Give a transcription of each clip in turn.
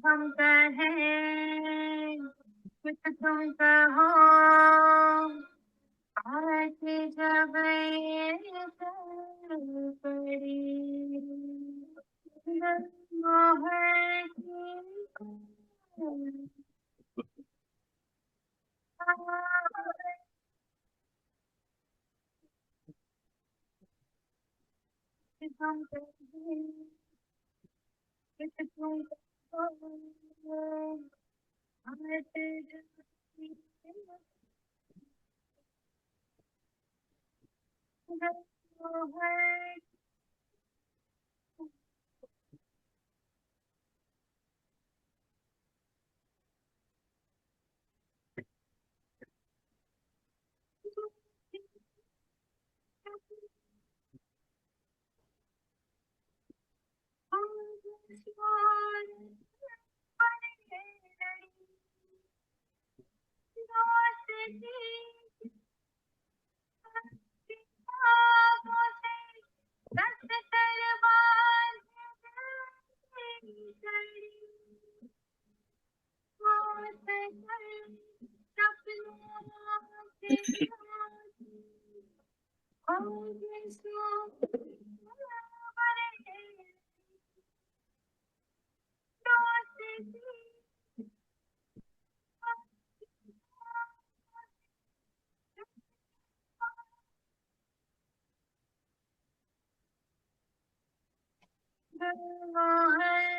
हम कहें कुछ तुम कहो, आज जब ये चल पड़ी मोहर की हम कहें कुछ तुम कहो, आज जब ये मोहर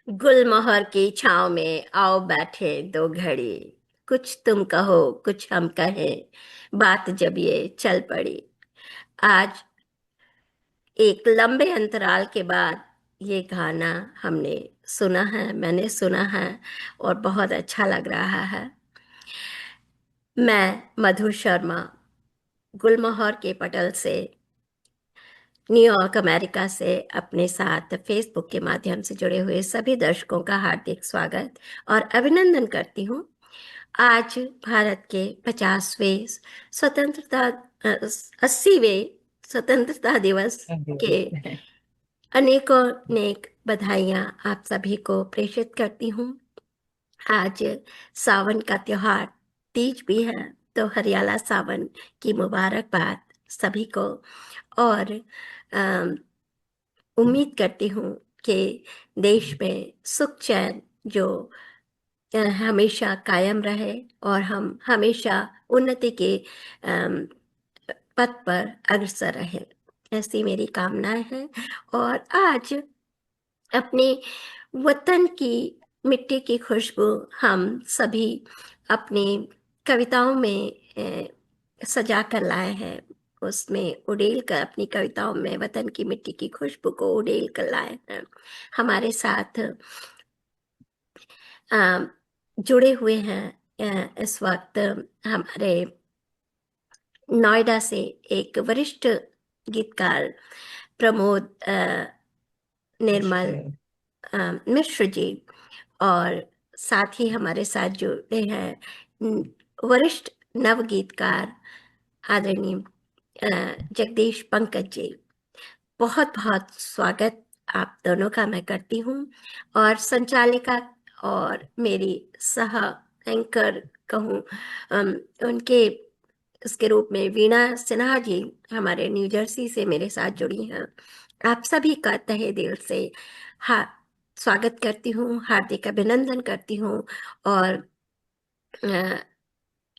गुलमोहर की छांव में आओ बैठे दो घड़ी, कुछ तुम कहो कुछ हम कहें, बात जब ये चल पड़ी। आज एक लंबे अंतराल के बाद ये गाना हमने सुना है, मैंने सुना है और बहुत अच्छा लग रहा है। मैं मधु शर्मा गुलमोहर के पटल से न्यूयॉर्क अमेरिका से अपने साथ फेसबुक के माध्यम से जुड़े हुए सभी दर्शकों का हार्दिक स्वागत और अभिनंदन करती हूँ। आज भारत के 50वें स्वतंत्रता 80वें स्वतंत्रता दिवस के अनेकों नेक बधाइयाँ आप सभी को प्रेषित करती हूँ। आज सावन का त्योहार तीज भी है, तो हरियाला सावन की मुबारकबाद सभी को। और अम, उम्मीद करती हूँ कि देश में सुख चैन जो हमेशा कायम रहे और हम हमेशा उन्नति के अम, पथ पर अग्रसर रहे, ऐसी मेरी कामनाएं हैं। और आज अपने वतन की मिट्टी की खुशबू हम सभी अपनी कविताओं में सजा कर लाए हैं, उसमें उड़ेल कर अपनी कविताओं में वतन की मिट्टी की खुशबू को उड़ेल कर लाए हैं। हमारे साथ जुड़े हुए हैं इस वक्त हमारे नोएडा से एक वरिष्ठ गीतकार प्रमोद निर्मल मिश्र जी, और साथ ही हमारे साथ जुड़े हैं वरिष्ठ नवगीतकार आदरणीय जगदीश पंकज जी। बहुत बहुत स्वागत आप दोनों का मैं करती हूँ। और संचालिका और मेरी सह एंकर कहूँ उनके इसके रूप में वीणा सिन्हा जी हमारे न्यू जर्सी से मेरे साथ जुड़ी हैं। आप सभी का तहे दिल से स्वागत करती हूँ, हार्दिक अभिनंदन करती हूँ। और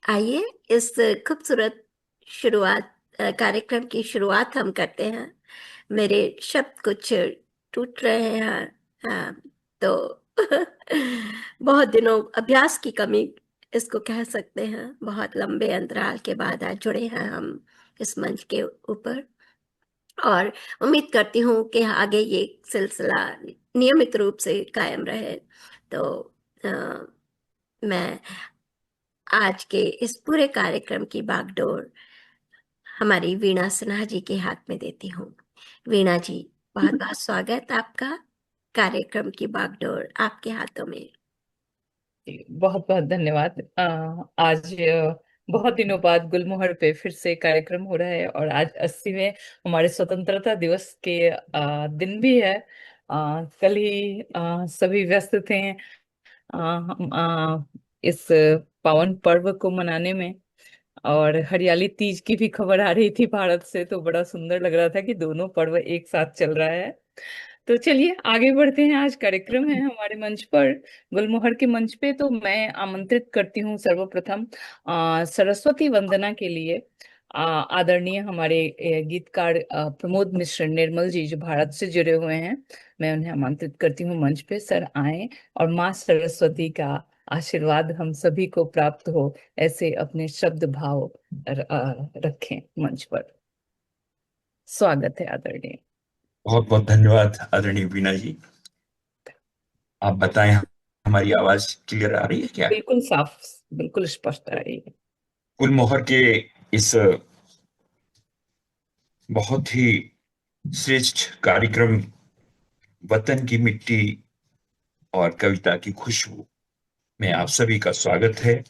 आइए इस खूबसूरत शुरुआत कार्यक्रम की शुरुआत हम करते हैं। मेरे शब्द कुछ टूट रहे हैं, तो बहुत दिनों अभ्यास की कमी इसको कह सकते हैं। बहुत लंबे अंतराल के बाद आज जुड़े हैं हम इस मंच के ऊपर, और उम्मीद करती हूँ कि आगे ये सिलसिला नियमित रूप से कायम रहे। तो अ, मैं आज के इस पूरे कार्यक्रम की बागडोर हमारी वीणा सिन्हा जी के हाथ में देती हूँ। वीणा जी, बहुत बहुत स्वागत आपका। कार्यक्रम की बागडोर आपके हाथों में। बहुत बहुत धन्यवाद। आज बहुत दिनों बाद गुलमोहर पे फिर से कार्यक्रम हो रहा है, और आज 80वें हमारे स्वतंत्रता दिवस के दिन भी है। कल ही सभी व्यस्त थे हम इस पावन पर्व को मनाने में। और हरियाली तीज की भी खबर आ रही थी भारत से, तो बड़ा सुंदर लग रहा था कि दोनों पर्व एक साथ चल रहा है। तो चलिए आगे बढ़ते हैं। आज कार्यक्रम है हमारे मंच पर, गुलमोहर के मंच पे। तो मैं आमंत्रित करती हूँ सर्वप्रथम सरस्वती वंदना के लिए आदरणीय हमारे गीतकार प्रमोद मिश्र निर्मल जी, जो भारत से जुड़े हुए हैं। मैं उन्हें आमंत्रित करती हूँ मंच पे। सर आए और माँ सरस्वती का आशीर्वाद हम सभी को प्राप्त हो, ऐसे अपने शब्द भाव रखें मंच पर। स्वागत है आदरणीय। बहुत बहुत धन्यवाद आदरणीय वीणा जी। आप बताएं, हमारी आवाज क्लियर आ रही है क्या? बिल्कुल साफ, बिल्कुल स्पष्ट आ रही है। गुलमोहर के इस बहुत ही श्रेष्ठ कार्यक्रम वतन की मिट्टी और कविता की खुशबू में आप सभी का स्वागत है।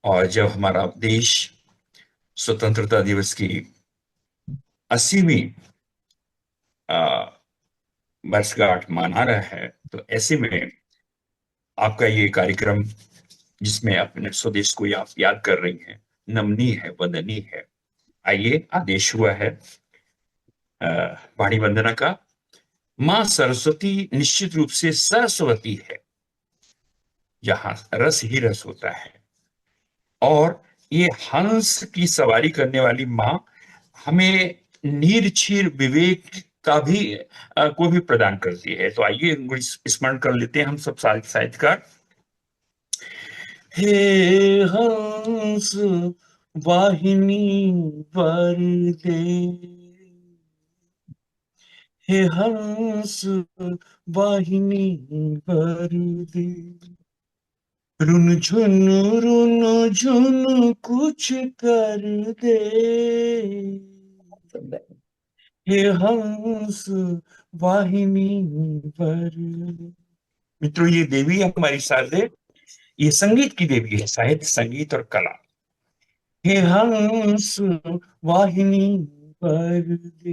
और जब हमारा देश स्वतंत्रता दिवस की 80वीं वर्षगांठ मना रहा है, तो ऐसे में आपका ये कार्यक्रम, जिसमें अपने स्वदेश को आप याद कर रही हैं, नमनीय है, वंदनीय है। आइए, आदेश हुआ है वाणी वंदना का। माँ सरस्वती निश्चित रूप से सरस्वती है, जहां रस ही रस होता है। और ये हंस की सवारी करने वाली माँ हमें नीरछीर विवेक का भी को भी प्रदान करती है। तो आइए स्मरण कर लेते हैं हम सब साहित्यकार। हे हंस वाहिनी वर दे, हे हंस वाहिनी वर दे, रुन झुन कुछ कर दे, हे हंस वाहिनी वर दे। मित्रों, ये देवी हमारी शारदे, ये संगीत की देवी है, साहित्य, संगीत और कला। हे हंस वाहिनी पर दे,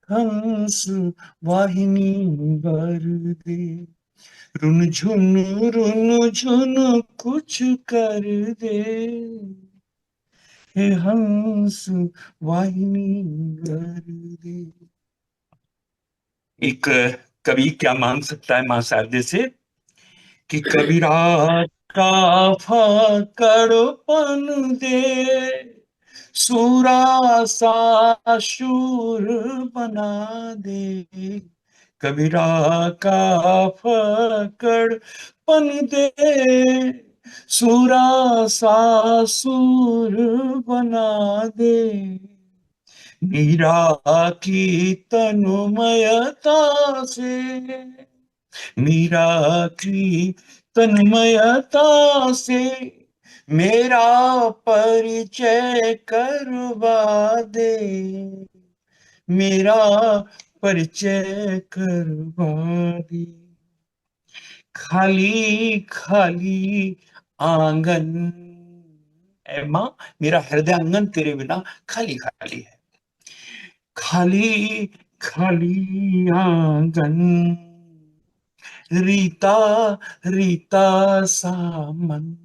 हंस वाहिनी वर दे, रुन झुन कुछ कर दे, हे हंस वाहिनी वर दे। एक कवि क्या मांग सकता है मां शारदे से कि कबीरा का फकड़पन दे, सूरा सा शूर बना दे, कबीरा का फकड़पन दे, सूरा सा सूर बना दे, मीरा की तनुमयता से, मीरा की तन्मयता से मेरा परिचय करवा दे, मेरा परिचय करवा दे। खाली खाली आंगन, ऐ मां, मेरा हृदय आंगन तेरे बिना खाली खाली है। खाली खाली आंगन, रीता रीता सा मन,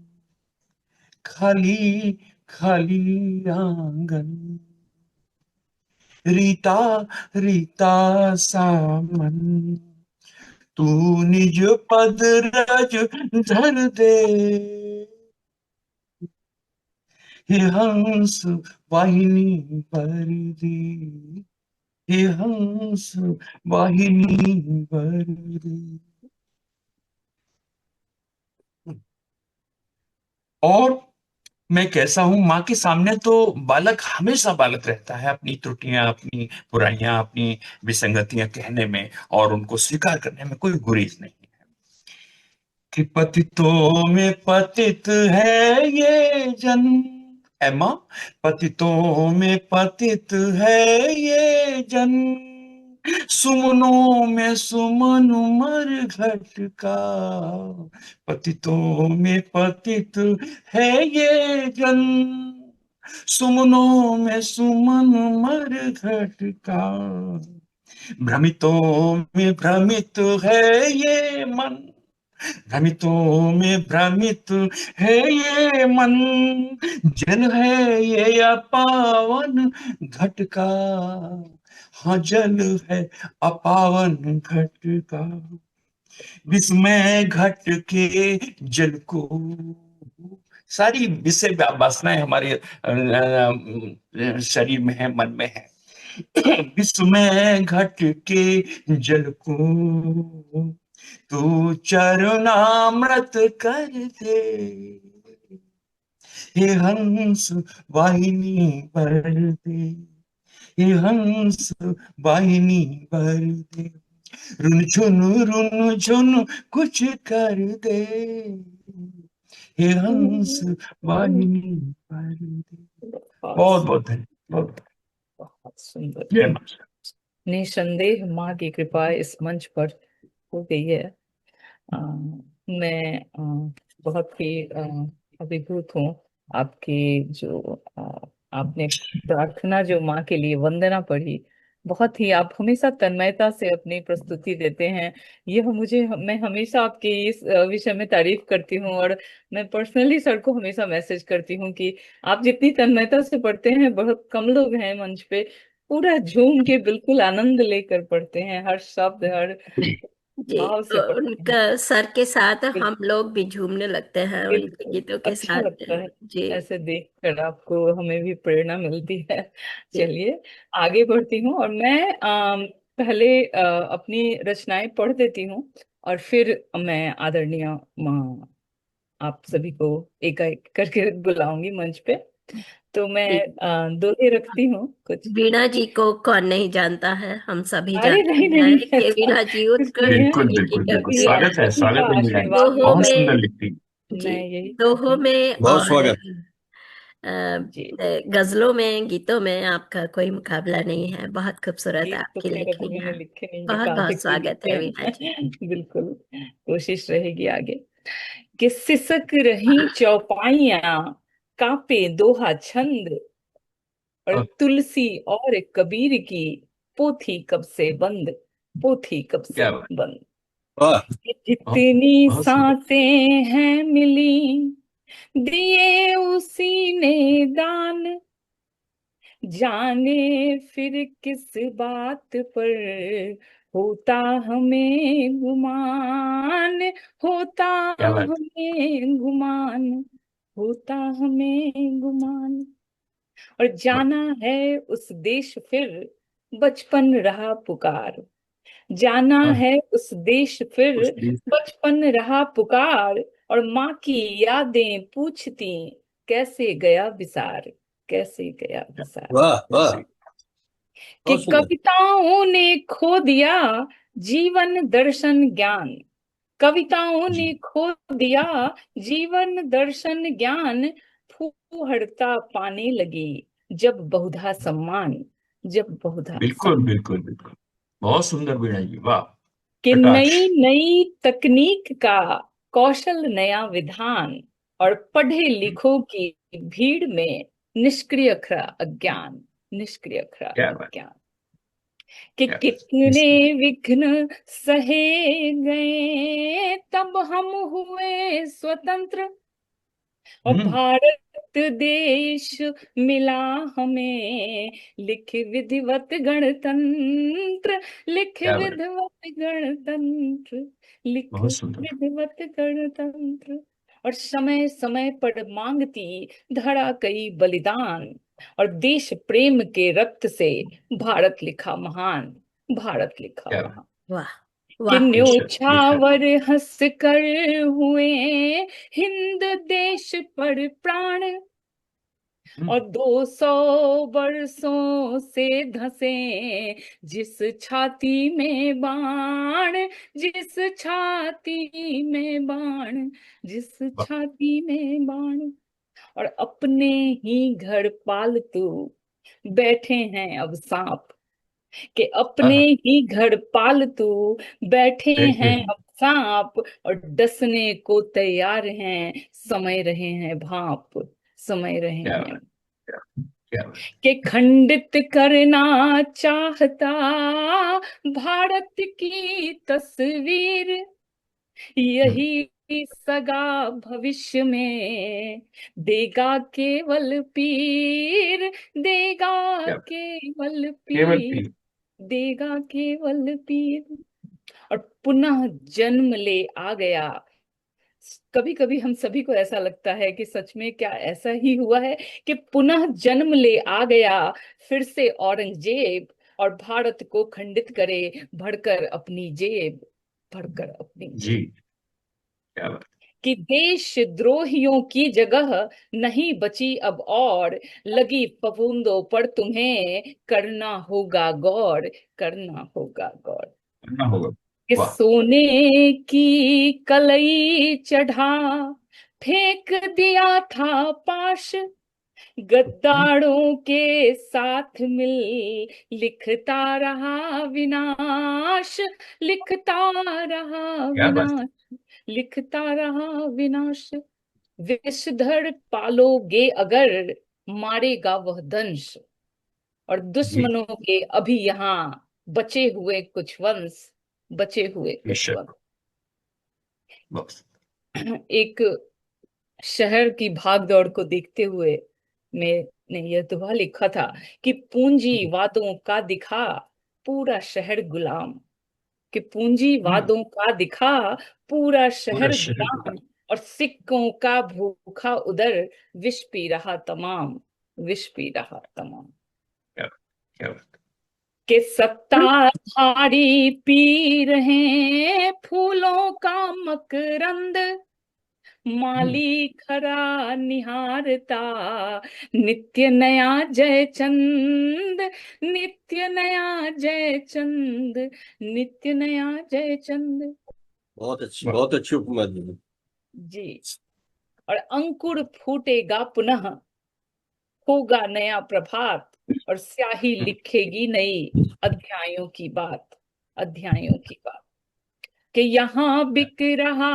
खाली खाली आंगन, रीता रीता सा मन, तू निज पद रज धर दे, हे हंस वाहिनी पर दे, हे हंस वाहिनी पर दे। और मैं कैसा हूं माँ के सामने, तो बालक हमेशा बालक रहता है, अपनी त्रुटियां, अपनी बुराइयां, अपनी विसंगतियां कहने में और उनको स्वीकार करने में कोई गुरेज नहीं है। कि पतितों में पतित है ये जन, ऐ माँ, पतितों में पतित है ये जन, सुमनों में सुमन उमर घट का। पतितों में पतित है ये जन, सुमनों में सुमन उमर घट का। भ्रमितों में भ्रमित है ये मन, भ्रमितों में भ्रमित है ये मन, जल है ये अपावन घट का। हाँ, जल है अपावन घट का। विस्मय घट के जल को, सारी विषय वासनाएं हमारे शरीर में है, मन में है। विस्मय घट के जल को तू चरणामृत कर दे। हे हंस वाहिनी भर दे, हे हंस वाहिनी भर दे। रुन झुन कुछ कर दे, हे हंस वाहिनी भर दे। बहुत बहुत धन्यवाद। बहुत सुंदर। जय मां। निसंदेह माँ की कृपा इस मंच पर हो गई है। मैं बहुत ही अभिभूत हूँ आपकी जो आपने प्रार्थना, जो माँ के लिए वंदना पढ़ी, बहुत ही आप हमेशा तन्मयता से अपनी प्रस्तुति देते हैं। यह मैं हमेशा आपके इस विषय में तारीफ करती हूँ, और मैं पर्सनली सर को हमेशा मैसेज करती हूँ कि आप जितनी तन्मयता से पढ़ते हैं, बहुत कम लोग हैं मंच पे पूरा झूम के बिल्कुल आनंद लेकर पढ़ते हैं, हर शब्द हर जी, भाव से तो पढ़ते हैं। उनका सर के साथ बिल- हम लोग भी झूमने लगते हैं उनके बिल्कुल गीतों के अच्छा साथ। लगता है जी ऐसे देखकर, आपको हमें भी प्रेरणा मिलती है। जी चलिए आगे बढ़ती हूँ, और मैं पहले अपनी रचनाएं पढ़ देती हूँ, और फिर मैं आदरणीय आप सभी को एक एक करके बुलाऊंगी मंच पे। तो मैं जी। दोहे रखती हूँ कुछ। वीणा जी को कौन नहीं जानता है, हम सभी अरे जानते नहीं हैं नहीं, कि ऐसा वीणा जी कुछ नहीं है। उत्कृष्ट बिल्कुल गीति बिल्कुल बिल्कुल, कवि ये हैं। आप सभी स्वागत का है मीरा जी। आशीर्वाद दोहों मिलता बहुत है, सुंदर में लिखती। जी, मैं यही चाहती दोहों हूँ। में बहुत और स्वागत। जी, गजलों में, गीतों में आपका कोई मुकाबला नहीं है। बहुत खूबसूरत गीत तो आपकी खैर अभी लेखनी मैंने है। लिखे नहीं है, बहुत बहुत कार्तिक जी स्वागत लिखे है वीणा जी। हैं। बिल्कुल कोशिश रहेगी आगे। कि सिसक रही चौपाइयां, कांपे दोहा छंद, और और तुलसी और कबीर की पोथी कब से बंद, पोथी कब से क्या बात, बंद। वाह। बहुत जितनी बहुत सुंदर। सांसें हैं मिली, दिए उसी ने दान, जाने फिर किस बात पर होता हमें गुमान, होता क्या बात, हमें गुमान, होता हमें गुमान। और जाना है उस देश फिर, बचपन रहा पुकार, जाना वाह, है उस देश फिर, उस दिन बचपन रहा पुकार। और माँ की यादें पूछती, कैसे गया विसार, कैसे गया विसार। वाह वाह। ऐसे कि बहुत सुंदर। कविताओं ने खो दिया जीवन दर्शन ज्ञान, कविताओं जी, ने खो दिया जीवन दर्शन ज्ञान। फूहड़ता पाने लगी जब बहुधा सम्मान, जब बहुधा बिल्कुल सम्मान। बिल्कुल बिल्कुल, बहुत सुंदर वीणा जी, वाह। कि कटाक्ष। नई नई तकनीक का कौशल, नया विधान, और पढ़े लिखों की भीड़ में निष्क्रिय खरा अज्ञान, निष्क्रिय खरा क्या बात, अज्ञान। कि क्या बात। कितने विघ्न सहे गए तब हम हुए स्वतंत्र, और हम्म, भारत देश मिला हमें, लिख विधिवत गणतंत्र, लिख क्या बात, विधिवत गणतंत्र, लिख बहुत सुंदर। विधिवत गणतंत्र। और समय समय पर मांगती धड़ा कई बलिदान, और देश प्रेम के रक्त से भारत लिखा महान, भारत लिखा क्या बात, महान। वाह कि वाह। बेशक बेशक। न्योछावर हंस कर हुए हिंद देश पर प्राण, हम्म, और 200 वर्षों से धंसे जिस छाती में बाण, जिस छाती में बाण, जिस वाह, छाती में बाण। और अपने ही घर पालतू बैठे हैं अब सांप, कि अपने हाँ, ही घर पालतू बैठे बैठे हैं हैं। अब सांप, और डसने को तैयार हैं, समय रहे हैं भाप, समय रहे क्या हैं। बात, क्या क्या बात। कि खंडित करना चाहता भारत की तस्वीर, यही सगा भविष्य में देगा केवल पीर, देगा क्या केवल केवल पीर, पी। देगा केवल पीर। और पुनः जन्म ले आ गया। कभी कभी हम सभी को ऐसा लगता है कि सच में क्या ऐसा ही हुआ है, कि पुनः जन्म ले आ गया फिर से औरंगजेब, और भारत को खंडित करे भरकर अपनी जेब, भरकर अपनी जी, जेब। क्या बात। कि देश द्रोहियों की जगह नहीं बची अब और, लगी फफूंदों पर तुम्हें करना होगा गौर, करना होगा गौर। करना होगा। कि वाह। सोने की कलई चढ़ा फेंक दिया था पाश, गद्दारों के साथ मिल लिखता रहा विनाश, लिखता रहा क्या बात। विनाश, लिखता रहा विनाश। विषधर पालोगे अगर मारेगा वह दंश, और जी, दुश्मनों के अभी यहाँ बचे हुए कुछ वंश, बचे हुए कुछ बेशक। वंश। बस। एक शहर की भाग दौड़ को देखते हुए मैंने यह दोहा लिखा था, कि पूंजीवादों का दिखा पूरा शहर गुलाम, कि हम्म, पूंजीवादों का दिखा पूरा पूरा शहर शहर गुलाम, गुलाम। और सिक्कों का भूखा उधर विष पी रहा तमाम, विष पी रहा तमाम। क्या क्या बात। के सत्ताधारी पी रहे फूलों का मकरंद, हम्म, माली खरा निहारता नित्य नया जय चंद, नित्य नया जय चंद, नित्य नया जय चंद। वाह। बहुत अच्छी उपमा दी। जी। और अंकुर फूटेगा पुनः, होगा नया प्रभात, और स्याही लिखेगी नई अध्यायों की बात, अध्यायों की बात। कि यहाँ बिक रहा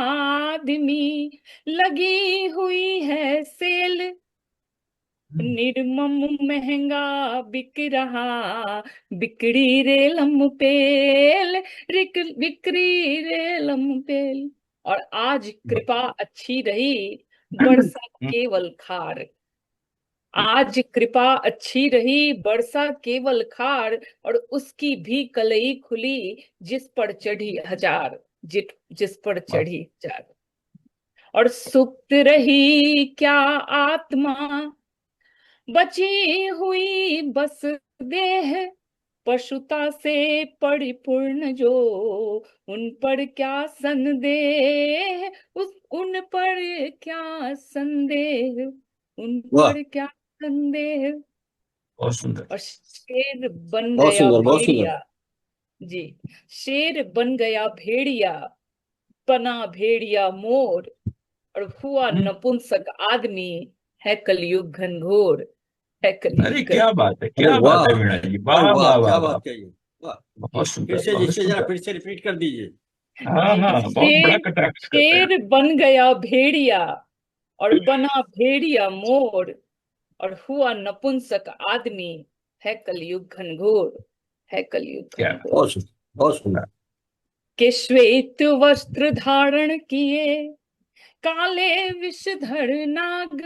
आदमी, लगी हुई है सेल, हम्म, निर्मम महंगा बिक रहा, बिक्री रेलम पेल, बिक्री रेलम पेल। और आज वाह। कृपा अच्छी रही, बरसा हम्म, केवल खार, आज कृपा अच्छी रही बरसा केवल खार, और उसकी भी कलई खुली जिस पर चढ़ी हजार, जिस पर वाह। चढ़ी हजार। और सुप्त रही क्या आत्मा, बची हुई बस देह, पशुता से परिपूर्ण जो, उन पर क्या संदेह, उस उन पर क्या संदेह, उन वाह, पर क्या संदेह। बहुत सुंदर। और शेर बन बहुत गया सुंदर, बहुत सुंदर। भेड़िया। जी। शेर बन गया भेड़िया, बना भेड़िया मोर, और हुआ हम्म, नपुंसक आदमी, है कलयुग घनघोर, है अरे कलयुग क्या घनघोर। बात है, अरे क्या बात वाह, है मीणा जी, अरे वाह वाह, वाह वाह क्या वाह। बात कही। वाह, बहुत फिर सुंदर, से बहुत जिससे जरा सुंदर। फिर से रिपीट कर दीजिए। हाँ जी। हाँ, बहुत बड़ा शेर कटाक्ष कर रहे हैं। शेर बन गया भेड़िया, और बना भेड़िया मोर, और हुआ नपुंसक आदमी, है कलयुग घनघोर, है कलयुग क्या घनघोर। बहुत सुंदर, बहुत सुंदर। के श्वेत वस्त्र धारण किए काले विषधर नाग,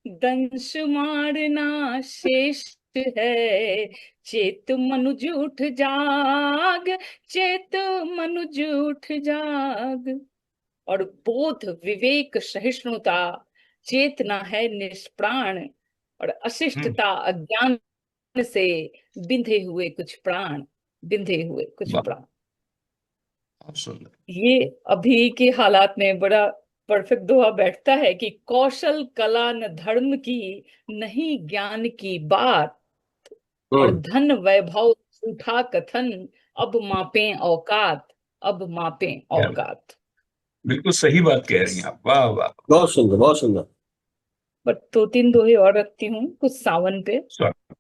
दंश मारना शेष है, चेत मनुज उठ जाग, चेत मनुज उठ जाग। और बोध विवेक सहिष्णुता चेतना है निष्प्राण, और हम्म, अशिष्टता अज्ञान से बिंधे हुए कुछ प्राण, बिंधे हुए कुछ वाह, प्राण। बहुत सुंदर। ये अभी के हालात में बड़ा परफेक्ट दोहा बैठता है, कि कौशल कला न धर्म की, नहीं ज्ञान की बात, और हम्म। धन वैभव झूठा कथन, अब मापें औकात, अब मापें क्या बात। औकात। बिल्कुल सही बात कह रही हैं आप, वाह वाह। बहुत सुंदर, बहुत सुंदर। पर 2-3 दोहे और रखती हूँ कुछ सावन पे। स्वागत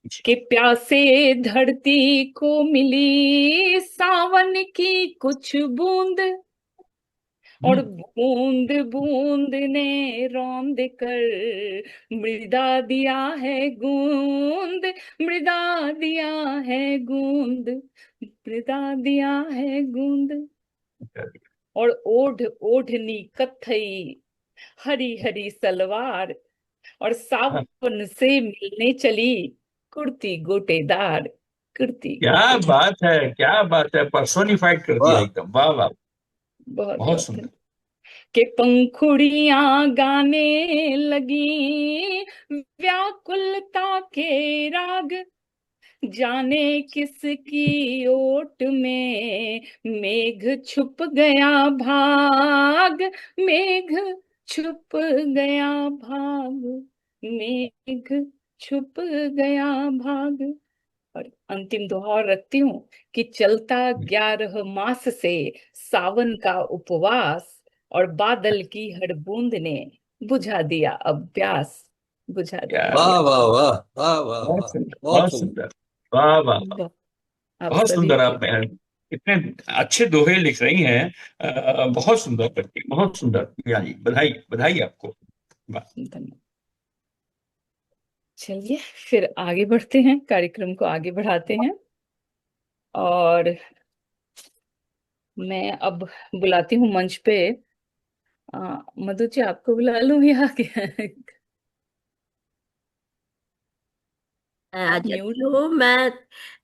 जी। कि प्यासे धरती को मिली सावन की कुछ बूंद, और बूंद बूंद ने रौंद कर मृदा दिया है गूंद, मृदा दिया है गूंद, मृदा दिया है गूंद। और ओढ़ ओढ़नी कत्थई हरी हरी सलवार, और सावन से मिलने चली कुर्ती गोटेदार, कुर्ती क्या गोटेदार। बात है, क्या बात है, पर्सोनिफाइड कर दिया वाह एकदम। वाह वाह, बहुत बहुत बहुत सुंदर। के पंखुड़ियां गाने लगी व्याकुलता के राग, जाने किसकी ओट में मेघ छुप गया भाग, मेघ छुप गया भाग, मेघ छुप गया भाग। और अंतिम दोहर रखती हूँ कि चलता 11 मास से सावन का उपवास, और बादल की हर बूंद ने बुझा दिया अब प्यास, बुझा क्या दिया वाह प्यास। वाह वाह वाह वाह बहुत वाह, सुंदर, बहुत बहुत सुंदर। सुंदर। वाह वाह वाह, आप बहुत सभी सुंदर। को आप इतने अच्छे दोहे लिख रही हैं। बहुत सुंदर करती, बहुत सुंदर। मिया जी, बधाई बधाई आपको। वाह। धन्यवाद। चलिए फिर आगे बढ़ते हैं, कार्यक्रम को आगे बढ़ाते हैं। और मैं अब बुलाती हूँ मंच पे मधु जी, आपको बुला लूं या क्या? मैं आ आप जाती म्यूट। हूँ। मैं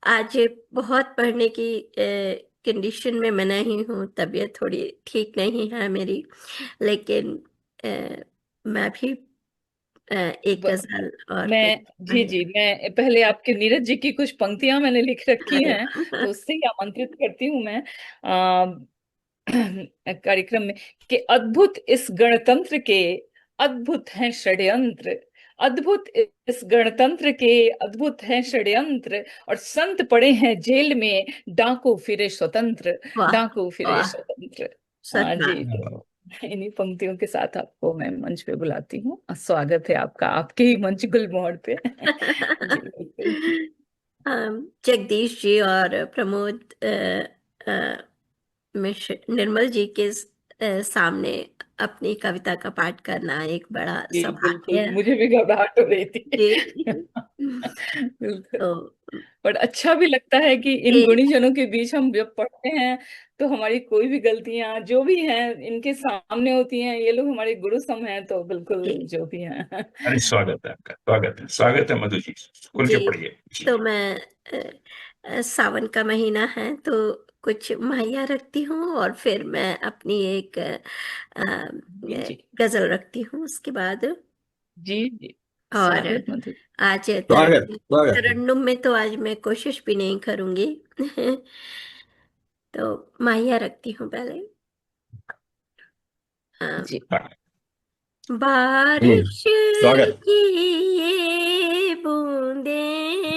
आज बहुत पढ़ने की कंडीशन में मैं नहीं हूँ, तबीयत थोड़ी ठीक नहीं है मेरी, लेकिन मैं भी एक गजल और फिर मैं जी महिला। जी, मैं पहले आपके नीरज जी की कुछ पंक्तियां मैंने लिख रखी अरे हैं, तो उससे ही आमंत्रित करती हूँ मैं कार्यक्रम में। कि अद्भुत इस गणतंत्र के अद्भुत हैं षड्यंत्र, अद्भुत इस गणतंत्र के अद्भुत हैं षड्यंत्र, और संत पड़े हैं जेल में डांको फिरे स्वतंत्र, वाह डांको फिरे वाह, स्वतंत्र। सच हाँ जी, बात। तो इन्हीं पंक्तियों के साथ आपको मैं मंच पे बुलाती हूँ। स्वागत है आपका आपके ही मंच गुलमोहर पे। जी बिल्कुल। जगदीश जी और प्रमोद निर्मल जी के सामने अपनी कविता का पाठ करना एक बड़ा जी सौभाग्य बिल्कुल, है। मुझे भी घबराहट हो रही थी। जी। बिल्कुल। तो पर अच्छा भी लगता है कि इन ये गुणीजनों के बीच हम जब पढ़ते हैं, तो हमारी कोई भी गलतियां जो भी हैं इनके सामने होती हैं। ये लोग हमारे गुरु सम हैं, तो बिल्कुल जी जो भी हैं। अरे स्वागत है आपका, स्वागत है, स्वागत है मधु जी। खुल जी। के पढ़िए जी। तो मैं सावन का महीना है तो कुछ माहिया रखती हूँ, और फिर मैं अपनी एक जी जी गजल रखती हूँ उसके बाद। जी जी। और स्वागत मधु। आज स्वागत स्वागत। तरन्नुम में तो आज मैं कोशिश भी नहीं करूंगी। तो माहिया रखती हूँ पहले। अ, जी बारिश स्वागत। की ये बूंदें,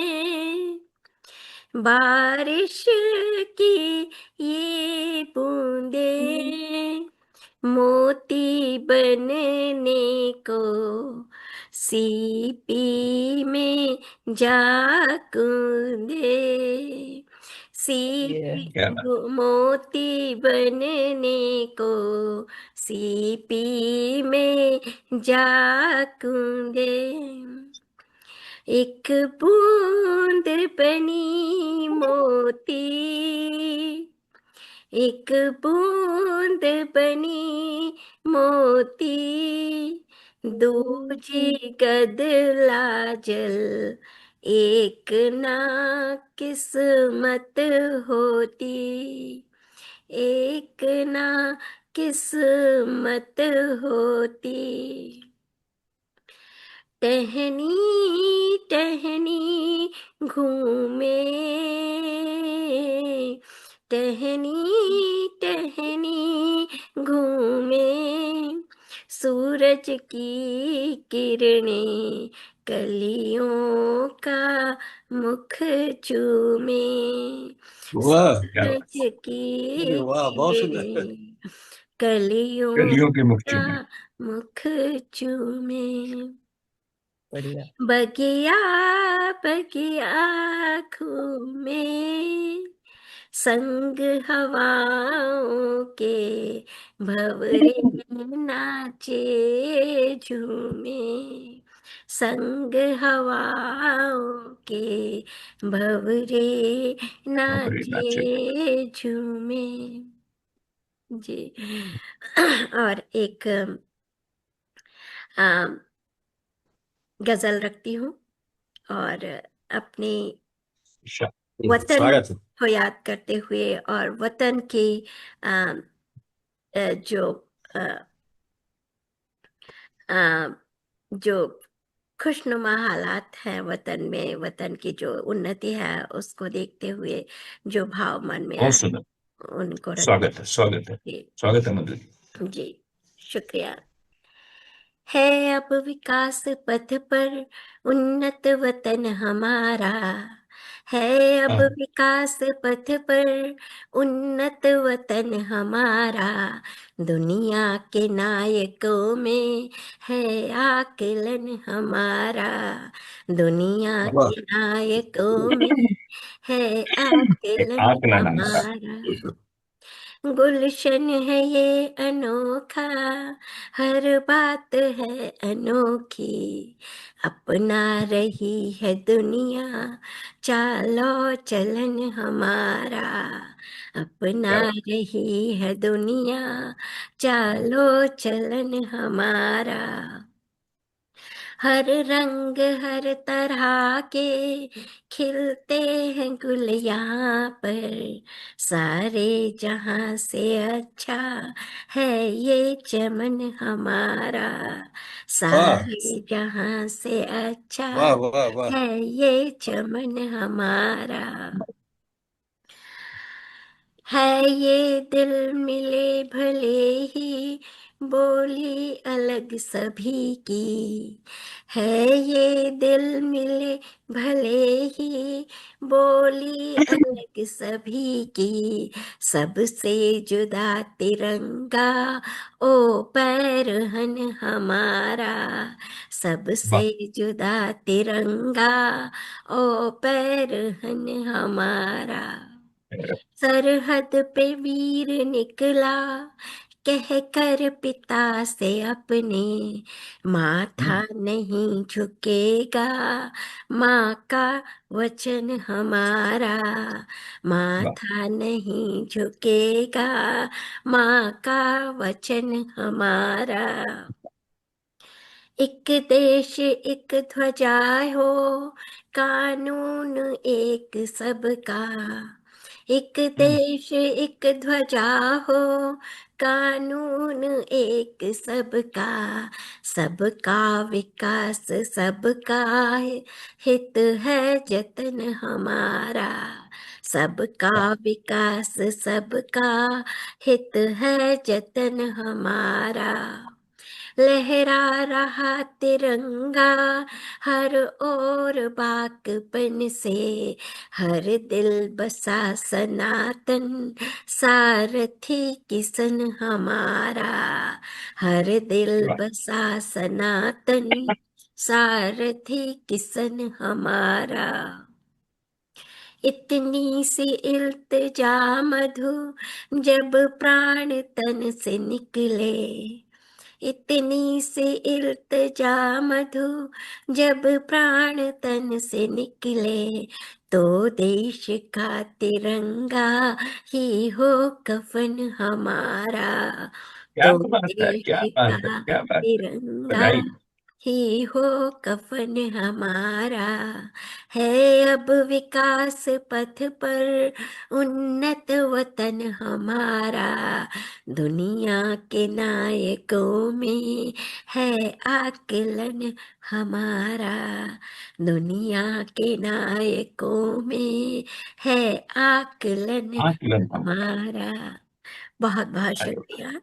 बारिश की ये बूंदें मोती बनने को सीपी में जा कूदे, ये सीपी क्या मोती बनने को सीपी में जा कूदे, एक बूंद बनी मोती, एक बूंद बनी मोती, दूजी गदला जल, एक ना किस्मत होती, एक ना किस्मत होती, टहनी टहनी घूमे, टहनी टहनी घूमे, सूरज की किरणें कलियों का मुख चूमे, वाह, क्या बात। सूरज अरे की वाह, बहुत सुंदर। किरणें कलियों कलियों के मुख का चूमे। मुख चूमे। बढ़िया। बगिया बगिया घूमे, संग हवाओं के भंवरे नाचे झूमे, संग हवाओं के भंवरे भंवरे नाचे। नाचे झूमे। जी। और एक गजल रखती हूँ, और अपने वतन स्वागत है। को याद करते हुए और वतन की जो अ, अ, जो खुशनुमा हालात हैं वतन में, वतन की जो उन्नति है उसको देखते हुए जो भाव मन में बहुत आए सुंदर। उनको रखते स्वागत है, स्वागत है, हैं। स्वागत है मधु जी। जी, शुक्रिया। है अब विकास पथ पर उन्नत वतन हमारा, है अब हाँ, विकास पथ पर उन्नत वतन हमारा, दुनिया के नायकों में है आकलन हमारा, दुनिया वाह, के नायकों में है एक आकलन आकलन हमारा। हमारा। गुलशन है ये अनोखा, हर बात है अनोखी, अपना रही है दुनिया चालो चलन हमारा, अपना क्या बात। रही है दुनिया चालो चलन हमारा। हर रंग हर तरह के खिलते हैं गुल यहाँ पर, सारे जहां से अच्छा है ये चमन हमारा, वाह, सारे जहां से अच्छा वाह, वाह, वाह। है ये चमन हमारा। है ये दिल मिले भले ही बोली अलग सभी की, है ये दिल मिले भले ही बोली अलग सभी की, सबसे जुदा तिरंगा ओ पैरहन हमारा, सबसे वाह, जुदा तिरंगा ओ पैरहन हमारा। सरहद पे वीर निकला कह कर पिता से अपने, माथा नहीं झुकेगा माँ का वचन हमारा, वाह, माथा नहीं झुकेगा माँ का वचन हमारा। एक देश एक ध्वजा हो, कानून एक सबका, एक देश एक ध्वजा हो, कानून एक सबका, सबका विकास सबका हित है जतन हमारा, सबका वाह, विकास सबका हित है जतन हमारा। लहरा रहा तिरंगा हर ओर बागपन से, हर दिल बसा सनातन सारथी किसन हमारा, हर दिल वाह। बसा सनातन सारथी किसन हमारा। इतनी सी इल्तिजा मधु जब प्राण तन से निकले, इतनी सी इल्तिजा मधु जब प्राण तन से निकले, तो देश का तिरंगा ही हो कफन हमारा, क्या तो बात है, देश क्या बात है, का क्या बात है। तिरंगा बधाई। ही हो कफन हमारा। है अब विकास पथ पर उन्नत वतन हमारा, दुनिया के नायकों में है आकलन हमारा, दुनिया के नायकों में है आकलन आकलन हमारा। हमारा। बहुत बहुत अरे वाह, शुक्रिया।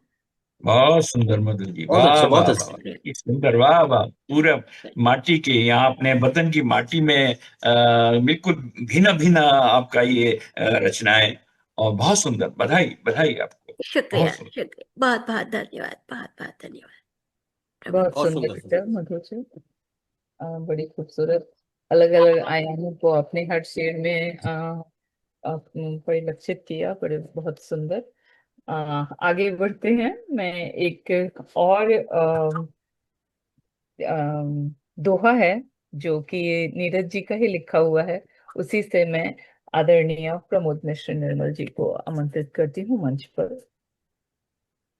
बहुत सुंदर मधु जी, बहुत वाह अच्छा, बहुत वाह अच्छा। वाह, ये सुंदर, वाह वाह। पूरा माटी के यहाँ अपने वतन की माटी में बिल्कुल भिन्न भिन्न आपका ये रचनाएं, और बहुत सुंदर। बधाई, बधाई आपको। शुक्रिया, बहुत सुंदर। शुक्रिया, बहुत बहुत धन्यवाद, बहुत बहुत धन्यवाद प्रभु। बहुत बहुत सुंदर सुंदर विचार मधुर जी। बड़ी खूबसूरत अलग अलग आयामों को अपने हर शेर में परिलक्षित किया। बड़े बहुत सुंदर। आगे बढ़ते हैं। मैं एक और दोहा है जो कि नीरज जी का ही लिखा हुआ है, उसी से मैं आदरणीय प्रमोद मिश्र निर्मल जी को आमंत्रित करती हूँ मंच पर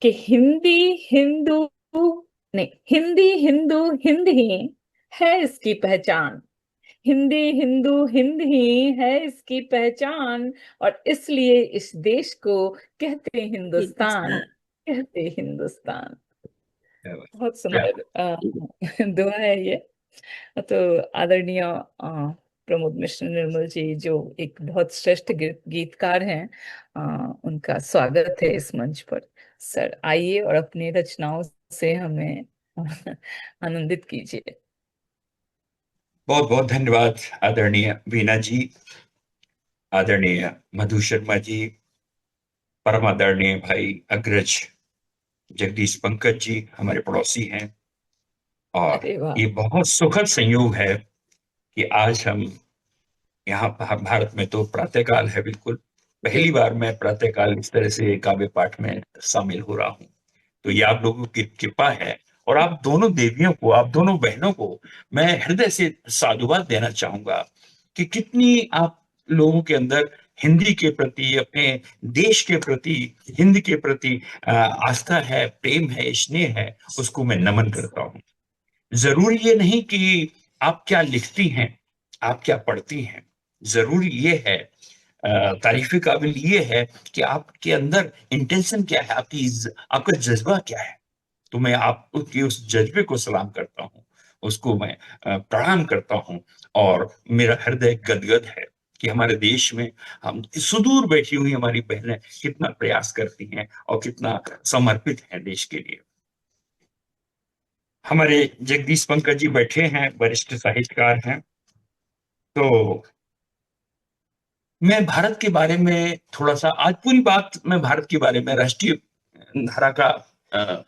कि हिंदी हिंदू नहीं, हिंदी हिंदू हिंद ही है इसकी पहचान। हिंदी हिंदू हिंद ही है इसकी पहचान, और इसलिए इस देश को कहते हिंदुस्तान, हिंदुस्तान। कहते हिंदुस्तान। क्या बात, बहुत क्या सुंदर दुआ है ये। तो आदरणीय प्रमोद मिश्र निर्मल जी जो एक बहुत श्रेष्ठ गीतकार हैं, उनका स्वागत है इस मंच पर। सर आइए और अपनी रचनाओं से हमें आनंदित कीजिए। बहुत बहुत धन्यवाद आदरणीय वीना जी, आदरणीय मधु शर्मा जी, परम आदरणीय भाई अग्रज जगदीश पंकज जी हमारे पड़ोसी हैं। और अरे वाह। ये बहुत सुखद संयोग है कि आज हम यहाँ भारत में तो प्रातःकाल है, बिल्कुल जी पहली बार मैं प्रातःकाल इस तरह से काव्य पाठ में शामिल हो रहा हूँ। तो ये आप लोगों की कृपा है। और आप दोनों देवियों को, आप दोनों बहनों को मैं हृदय से साधुवाद देना चाहूंगा कि कितनी आप लोगों के अंदर हिंदी के प्रति, अपने देश के प्रति, हिंद के प्रति आस्था है, प्रेम है, स्नेह है, उसको मैं नमन करता हूँ। जरूरी ये नहीं कि आप क्या लिखती हैं, आप क्या पढ़ती हैं। जरूरी ये है, तारीफी काबिल ये है कि आपके अंदर इंटेंशन क्या है, आपका जज्बा क्या है। तो मैं आपके उस जज्बे को सलाम करता हूँ, उसको मैं प्रणाम करता हूँ। और मेरा हृदय गदगद है कि हमारे देश में हम सुदूर बैठी हुई हमारी बहनें कितना प्रयास करती हैं और कितना समर्पित हैं देश के लिए। हमारे जगदीश पंकज जी बैठे हैं, वरिष्ठ साहित्यकार हैं। तो मैं भारत के बारे में थोड़ा सा, आज पूरी बात मैं भारत के बारे में, राष्ट्रीय धारा का अ,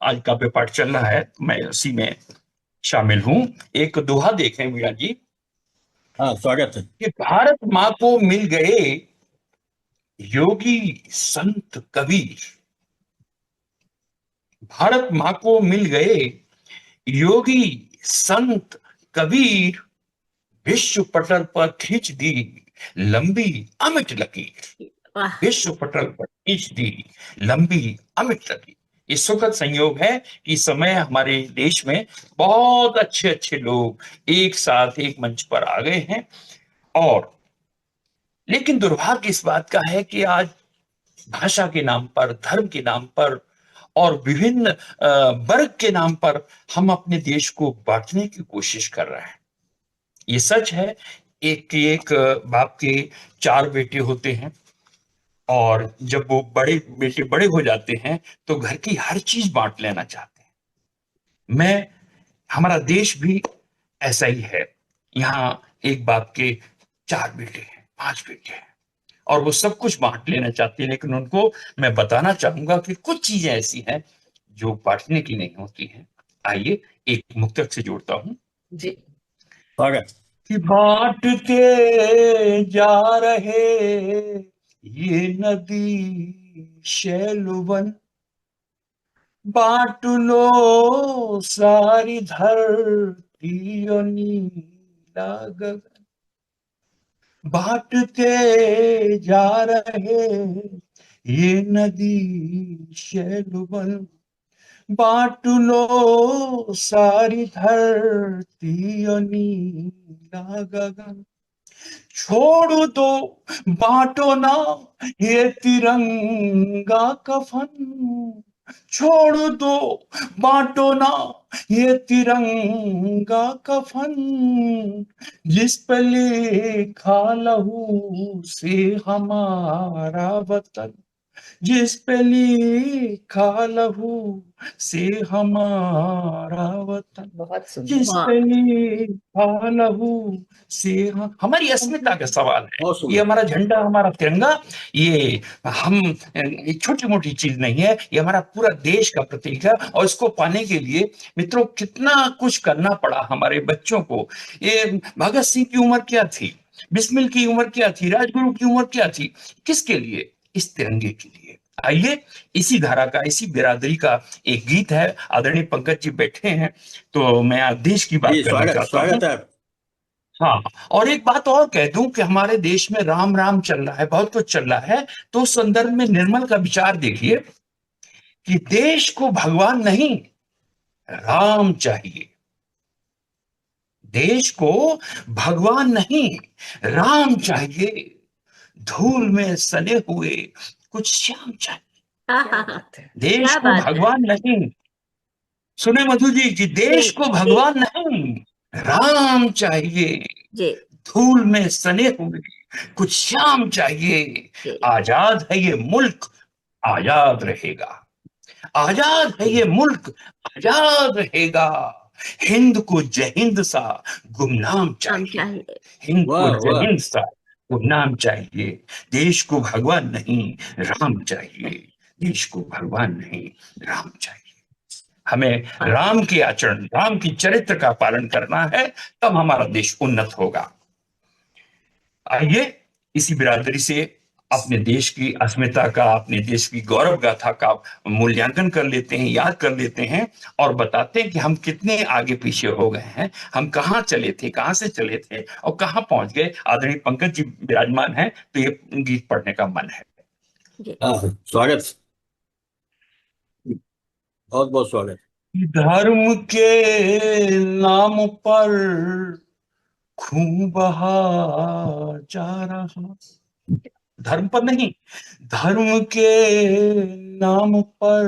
आज काव्य पाठ चल रहा है, मैं उसी में शामिल हूं। एक दोहा देखें मीरा जी हाँ, स्वागत है। कि भारत माँ को मिल गए योगी संत कबीर। भारत माँ को मिल गए योगी संत कबीर, विश्व पटल पर खींच दी लंबी अमिट लकीर। वाह। विश्व पटल पर खींच दी लंबी अमिट लकीर। ये सुखद संयोग है कि इस समय हमारे देश में बहुत अच्छे अच्छे लोग एक साथ एक मंच पर आ गए हैं। और लेकिन दुर्भाग्य इस बात का है कि आज भाषा के नाम पर, धर्म के नाम पर और विभिन्न वर्ग के नाम पर हम अपने देश को बांटने की कोशिश कर रहे हैं। ये सच है, एक बाप के 4 बेटे होते हैं, और जब वो बड़े बेटे बड़े हो जाते हैं तो घर की हर चीज बांट लेना चाहते हैं। हमारा देश भी ऐसा ही है। यहाँ एक बाप के 4 बेटे हैं, 5 बेटे हैं, और वो सब कुछ बांट लेना चाहते हैं। लेकिन उनको मैं बताना चाहूंगा कि कुछ चीजें ऐसी हैं जो बांटने की नहीं होती हैं। आइए एक मुक्तक से जोड़ता हूं जी। स्वागत। कि बांटते जा रहे ये नदी शैलवन, बांट लो सारी धरती और नीला गगन। बांटते जा रहे ये नदी शैलवन, बांट लो सारी धरती और नीला गगन। छोड़ दो, बांटो ना ये तिरंगा कफन। छोड़ दो, बांटो ना ये तिरंगा कफन, जिस पे लिखा लहू से हमारा वतन। जिस पे लिखा लहू से हमारा वतन, बहुत सुंदर। जिस पे लिखा लहू से हमारी अस्मिता का सवाल है। बहुत ये सुंदर। हमारा झंडा, हमारा तिरंगा, ये हम एक छोटी मोटी चीज नहीं है, ये हमारा पूरा देश का प्रतीक है। और इसको पाने के लिए मित्रों कितना कुछ करना पड़ा हमारे बच्चों को। ये भगत सिंह की उम्र क्या थी, बिस्मिल की उम्र क्या थी, राजगुरु की उम्र क्या थी, किसके लिए? इस तिरंगे के लिए। आइए इसी धारा का, इसी बिरादरी का एक गीत है। आदरणीय पंकज जी बैठे हैं, तो मैं आज देश की बात जी, करना स्वागत चाहता हूँ। स्वागत है। हाँ, और एक बात और कह दूं कि हमारे देश में राम राम चल रहा है, बहुत कुछ चल रहा है। तो उस संदर्भ में निर्मल का विचार देखिए कि देश को भगवान नहीं, राम चाहिए। देश को भगवान नहीं, राम चाहिए। धूल में सने हुए कुछ श्याम चाहिए। हाँ क्या हाँ हाँ, बात है। देश क्या को बात है। भगवान नहीं, सुने मधु जी, कि देश को जी भगवान नहीं, राम चाहिए। जी धूल में सने हुए कुछ श्याम चाहिए। जी आजाद है ये मुल्क, आजाद रहेगा। आजाद है ये मुल्क, आजाद रहेगा। हिंद को जय हिंद सा गुमनाम हम चाहिए। चाहिए। हिंद को वाह जय वाह। हिंद सा गुमनाम चाहिए। देश को भगवान नहीं, राम चाहिए। देश को भगवान नहीं, राम चाहिए। हमें राम के आचरण, राम की चरित्र का पालन करना है, तब हमारा देश उन्नत होगा। आइए इसी बिरादरी से अपने देश की अस्मिता का, अपने देश की गौरव गाथा का मूल्यांकन कर लेते हैं, याद कर लेते हैं, और बताते हैं कि हम कितने आगे पीछे हो गए हैं। हम कहाँ चले थे, कहाँ से चले थे और कहाँ पहुंच गए। आदरणीय पंकज जी विराजमान है, तो ये गीत पढ़ने का मन है। जी हाँ, स्वागत, बहुत बहुत स्वागत। धर्म के नाम पर खून बहा जा रहा, धर्म पर नहीं, धर्म के नाम पर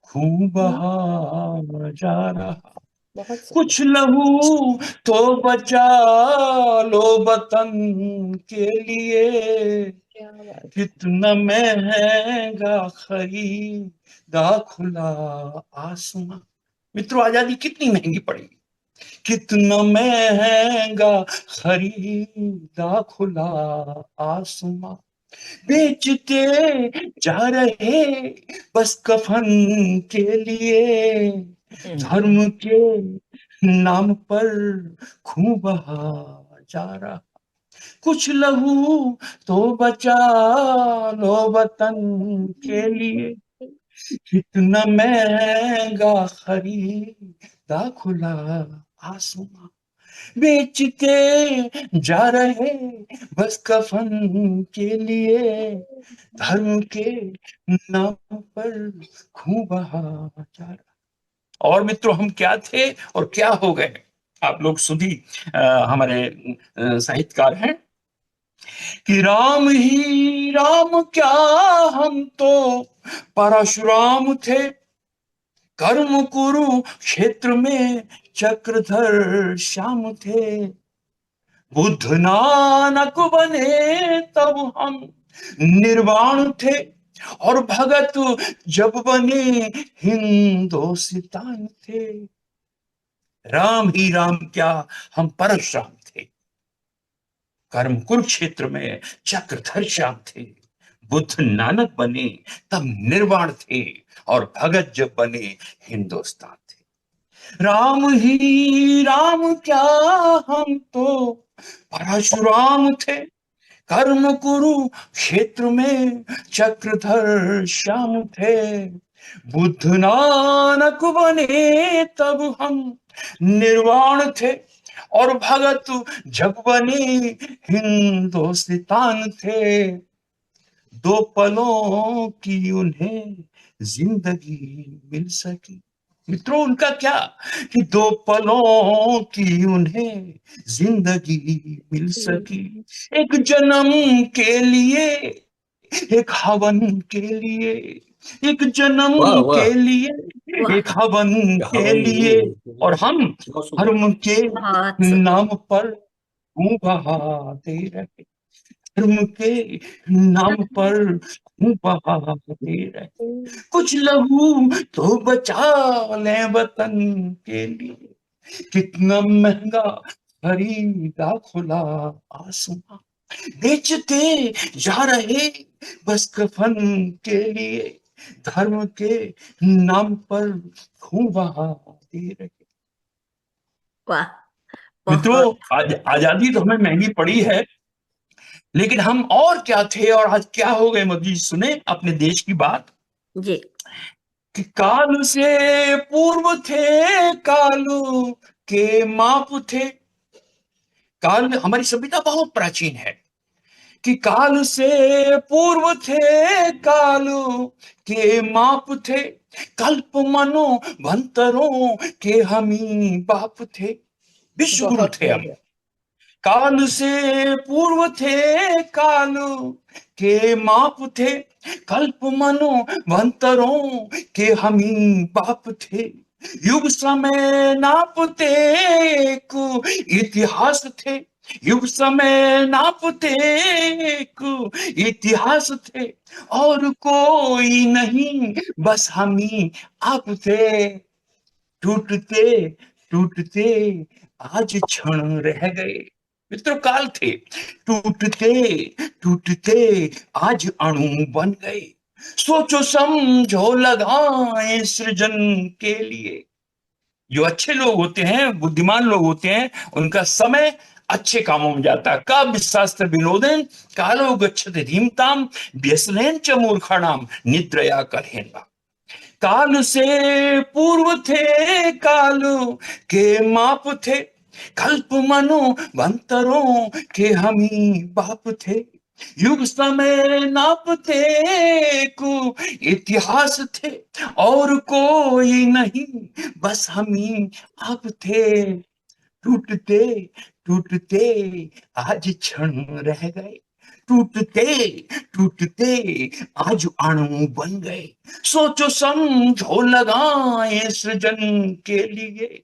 खून बहा जा रहा। बहुत सुंदर। कुछ लहू तो बचा लो वतन के लिए, क्या बात। कितना महंगा खरीदा खुला आसमां। मित्रों, आजादी कितनी महंगी पड़ी, कितना महंगा खरीदा खुला आसमां। बेचते जा रहे बस कफन के लिए, धर्म के नाम पर खून बहा जा रहा। कुछ लहू तो बचा लो वतन के लिए, कितना महंगा खरीदा खुला आसमां। बेचते जा रहे बस कफन के लिए, धर्म के नाम पर खून बहा जा रहा। और मित्रों, हम क्या थे और क्या हो गए। आप लोग सुधी हमारे साहित्यकार हैं कि राम ही राम क्या, हम तो परशुराम थे। कर्म कुरु क्षेत्र में चक्रधर श्याम थे। बुद्ध नानक बने तब हम निर्वाण थे, और भगत जब बने हिंदुस्तान थे। राम ही राम क्या, हम परशुराम थे। कर्म कुरुक्षेत्र में चक्रधर श्याम थे। बुद्ध नानक बने तब निर्वाण थे, और भगत जब बने हिंदुस्तान थे। राम ही राम क्या, हम तो परशुराम थे। कर्म कुरु क्षेत्र में चक्रधर श्याम थे। बुद्ध नानक बने तब हम निर्वाण थे, और भगत जब बने हिंदुस्तान थे। दो पलों की उन्हें जिंदगी मिल सकी। मित्रों, उनका क्या कि दो पलों की उन्हें जिंदगी मिल सकी। एक जन्म के लिए, एक हवन के लिए, एक जन्म वाह वाह। के लिए, वाह, एक हवन के हवन लिए, और हम बहुत सुंदर। धर्म के बहुत सुंदर। नाम पर खून बहाते रहे। धर्म के नाम पर खून बहाते रहे, कुछ लहू तो बचा ले वतन के लिए, कितना महंगा खरीदा खुला आसमां, बेचते जा रहे बस कफन के लिए, धर्म के नाम पर खून बहाते रहे। वाह, मित्रों, बहुत। आज आजादी तो हमें महंगी पड़ी है, लेकिन हम और क्या थे और आज क्या हो गए। मोदी जी, सुने अपने देश की बात जी। कि काल से पूर्व थे कालू के माप थे। काल, हमारी सभ्यता बहुत प्राचीन है कि काल से पूर्व थे कालू के माप थे, कल्प मनो भंतरों के हमी बाप थे, विश्व गुरु बहुत थे हम। बढ़िया। काल से पूर्व थे कालू के माप थे, कल्प मनो भंतरों के हमी बाप थे, युग समय नापते को इतिहास थे, युग समय नापते को इतिहास थे, और कोई नहीं बस हम ही आप थे, टूटते टूटते आज क्षण रह गए। मित्रों, काल थे, टूटते टूटते आज अणु बन गए, सोचो समझो लगाएं सृजन के लिए। जो अच्छे लोग होते हैं, बुद्धिमान लोग होते हैं, उनका समय अच्छे कामों में जाता है। काव्य शास्त्र विनोदेन कालो गच्छति धीमताम व्यसनेन च मूर्खाणाम निद्रया कलहेन वा। काल से पूर्व थे कालू के माप थे, कल्प मनो भंतरों के हमी बाप थे, युग समय नापते को इतिहास थे, और कोई नहीं बस हम ही आप थे, टूटते टूटते आज क्षण रह गए, टूटते टूटते आज अणु बन गए, सोचो समझो लगाएं सृजन के लिए,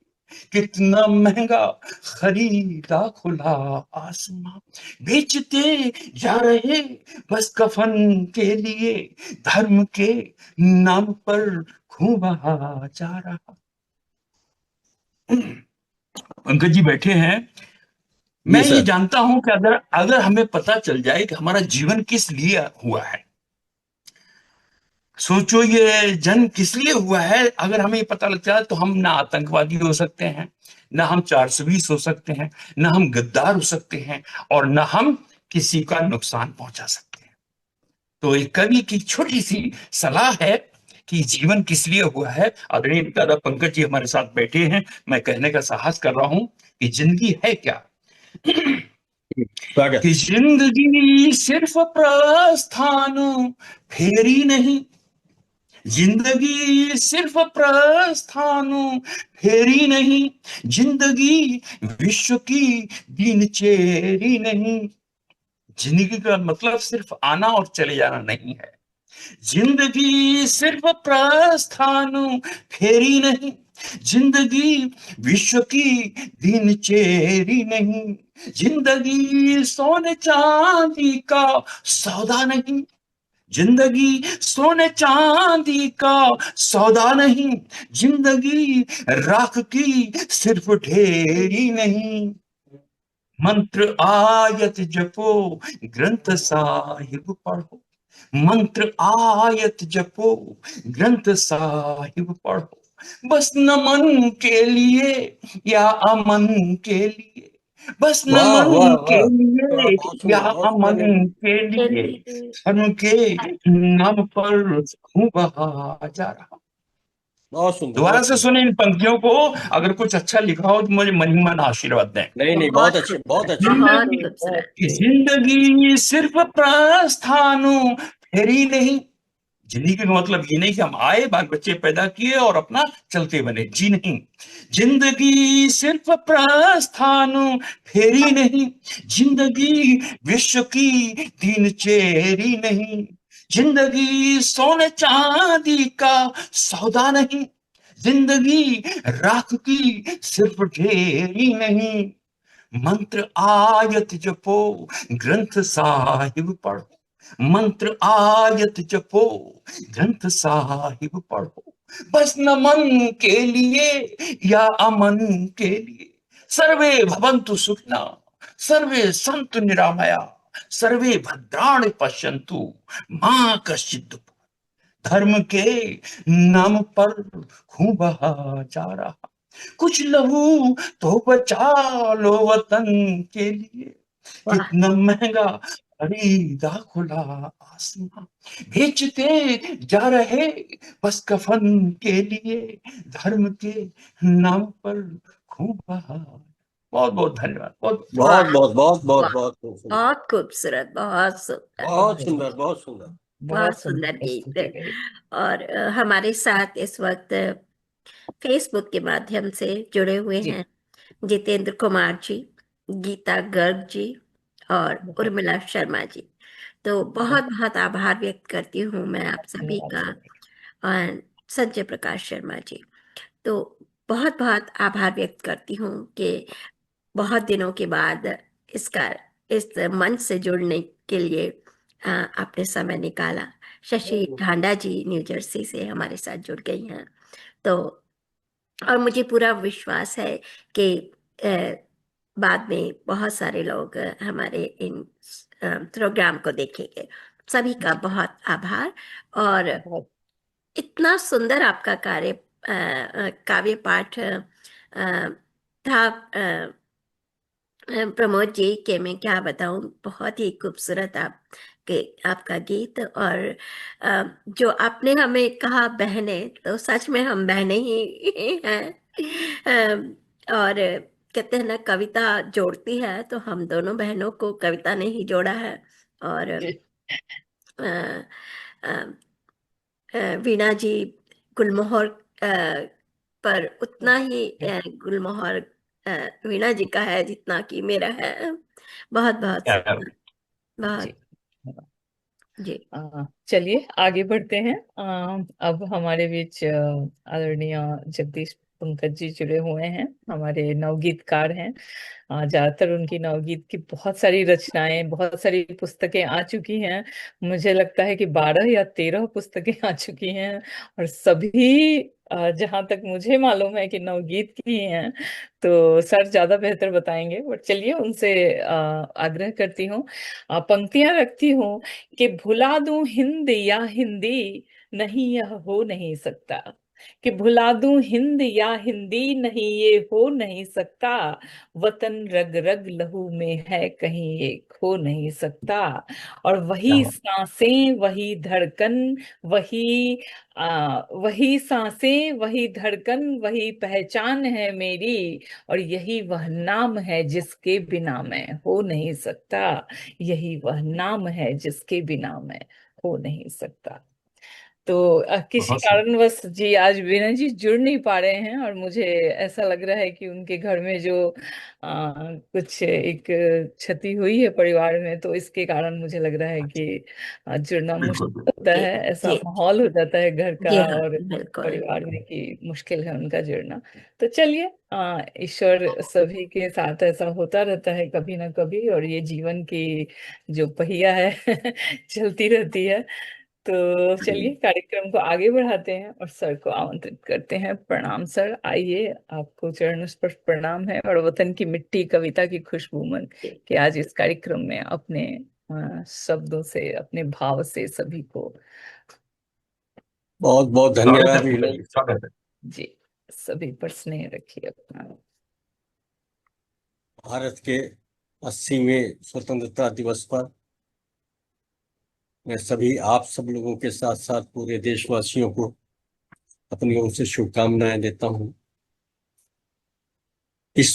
कितना महंगा खरीदा खुला आसमां, बेचते जा रहे बस कफन के लिए, धर्म के नाम पर खून बहा जा रहा। पंकज जी बैठे हैं। जी मैं ये सर। जानता हूं कि अगर अगर हमें पता चल जाए कि हमारा जीवन किस लिए हुआ है, सोचो ये जन्म किस लिए हुआ है, अगर हमें ये पता लग जाए तो हम ना आतंकवादी हो सकते हैं, ना हम 420 हो सकते हैं, ना हम गद्दार हो सकते हैं, और ना हम किसी का नुकसान पहुंचा सकते हैं। तो एक कवि की छोटी सी सलाह है कि जीवन किस लिए हुआ है। आदरणीय दादा पंकज जी हमारे साथ बैठे हैं, मैं कहने का साहस कर रहा हूं कि जिंदगी है क्या, स्वागत। कि जिंदगी सिर्फ प्रस्थान फेरी नहीं, जिंदगी सिर्फ प्रस्थान फेरी नहीं, जिंदगी विश्व की दिनचेरी नहीं। जिंदगी का मतलब सिर्फ आना और चले जाना नहीं है, जिंदगी सिर्फ प्रस्थान फेरी नहीं, जिंदगी विश्व की दिनचेरी नहीं, जिंदगी सोने चांदी का सौदा नहीं, जिंदगी सोने चांदी का सौदा नहीं, जिंदगी राख की सिर्फ ढेरी नहीं, मंत्र आयत जपो ग्रंथ साहिब पढ़ो, मंत्र आयत जपो ग्रंथ साहिब पढ़ो, बस नमन के लिए या अमन के लिए, बस वाह वाह नमन के वाह, वाह, लिए बहुत या सुंदर, बहुत अमन सुंदर। के लिए, धर्म के नाम पर खून बहा जा रहा। बहुत सुंदर, दोबारा बहुत से सुंदर। सुने इन पंक्तियों को, अगर कुछ अच्छा लिखा हो तो मुझे मन ही मन आशीर्वाद दें। नहीं नहीं, बहुत बहुत अच्छे, बहुत खूबसूरत, अच्छे। बहुत जिंदगी खूबसूरत। जिंदगी सिर्फ प्रस्थान फेरी नहीं, जिंदगी का मतलब ये नहीं कि हम आए, बाल बच्चे पैदा किए और अपना चलते बने, जी नहीं। जिंदगी सिर्फ प्रस्थान फेरी नहीं, जिंदगी विश्व की दिनचेरी नहीं, जिंदगी सोने चांदी का सौदा नहीं, जिंदगी राख की सिर्फ ढेरी नहीं, मंत्र आयत जपो, ग्रंथ साहिब पढ़ो, मंत्र आयत जपो, ग्रंथ साहिब पढ़ो, बस न मन के लिए या अमन के लिए। सर्वे भवन्तु सुखिनः, सर्वे सन्तु निरामया, सर्वे भद्राणि पश्यन्तु मां कश्चित् दुःखभाग्। धर्म के नाम पर खून बहा जा रहा, कुछ लहू तो बचा लो वतन के लिए। वाह कितना महंगा खरीदा खुला आसमां, बेचते जा रहे बस कफन के लिए। धर्म के नाम पर खून बहा। बहुत बहुत धन्यवाद। बहुत वाह बहुत बहुत बहुत बहुत वाह, बहुत खूब सुंदर, बहुत खूबसूरत, बहुत सुंदर, बहुत सुंदर, बहुत सुंदर। बहुत बहुत सुंदर सुंदर गीत। प्रस्तुति रही। और हमारे साथ इस वक्त फेसबुक के माध्यम से जुड़े हुए जी, हैं जितेंद्र कुमार जी, गीता गर्ग जी और बहुत उर्मिला शर्मा जी। तो बहुत बहुत आभार व्यक्त करती हूँ मैं आप सभी धन्यवाद का। सभी। और संजय प्रकाश शर्मा जी, तो बहुत बहुत आभार व्यक्त करती हूँ कि बहुत दिनों के बाद इसका इस मंच से जुड़ने के लिए आपने समय निकाला। शशि ढांडा जी न्यू जर्सी से हमारे साथ जुड़ गई हैं। तो और मुझे पूरा विश्वास है कि अ, बाद में बहुत सारे लोग हमारे इन प्रोग्राम को देखेंगे। सभी का बहुत आभार। और बहुत इतना सुंदर आपका काव्य पाठ था प्रमोद जी, के मैं क्या बताऊं, बहुत ही खूबसूरत आपका गीत। और जो आपने हमें कहा बहने, तो सच में हम बहने ही हैं। और कहते हैं ना, कविता जोड़ती है, तो हम दोनों बहनों को कविता ने ही जोड़ा है। और अ, अ, वीणा जी गुलमोहर पर उतना ही गुलमोहर वीणा जी का है जितना कि मेरा है। बहुत बहुत जी। बहुत जी चलिए आगे बढ़ते हैं। अब हमारे बीच आदरणीय जगदीश पंकज जी जुड़े हुए हैं, हमारे नवगीतकार हैं। ज्यादातर उनकी नवगीत की बहुत सारी रचनाएं, बहुत सारी पुस्तकें आ चुकी हैं। मुझे लगता है कि 12 या 13 पुस्तकें आ चुकी हैं, और सभी जहां तक मुझे मालूम है कि नवगीत की हैं। तो सर ज्यादा बेहतर बताएंगे, बट चलिए उनसे आग्रह करती हूँ, पंक्तियां रखती हूँ कि भुला दूं हिंद या हिंदी, नहीं यह हो नहीं सकता। कि भुला दूं हिंद या हिंदी, नहीं ये हो नहीं सकता। वतन रग रग लहू में है, कहीं ये खो नहीं सकता। और वही सांसें वही धड़कन, वही वही सांसें वही धड़कन, वही पहचान है मेरी। और यही वह नाम है जिसके बिना मैं हो नहीं सकता। यही वह नाम है जिसके बिना मैं हो नहीं सकता। तो किसी बहुत सुंदर। कारणवश जी आज वीना जी जुड़ नहीं पा रहे हैं, और मुझे ऐसा लग रहा है कि उनके घर में जो कुछ एक क्षति हुई है परिवार में, तो इसके कारण मुझे लग रहा है कि जुड़ना बिल्कुल मुश्किल बिल्कुल। होता जी है। ऐसा जी माहौल हो जाता है घर का जी हाँ, और बिल्कुल। परिवार में कि मुश्किल है उनका जुड़ना। तो चलिए, ईश्वर सभी के साथ ऐसा होता रहता है कभी ना कभी, और ये जीवन की जो पहिया है चलती रहती है। तो चलिए कार्यक्रम को आगे बढ़ाते हैं और सर को आमंत्रित करते हैं। प्रणाम सर, आइए, आपको चरण स्पर्श प्रणाम है, और वतन की मिट्टी कविता की खुशबू मन कि आज इस कार्यक्रम में अपने शब्दों से, अपने भाव से सभी को बहुत बहुत स्वागत धन्यवाद है मीना पंकज जी। जी, स्वागत है। जी, सभी पर स्नेह रखिए अपना। भारत के 80वें स्वतंत्रता दिवस पर मैं सभी आप सब लोगों के साथ साथ पूरे देशवासियों को अपनी ओर से शुभकामनाएं देता हूं। इस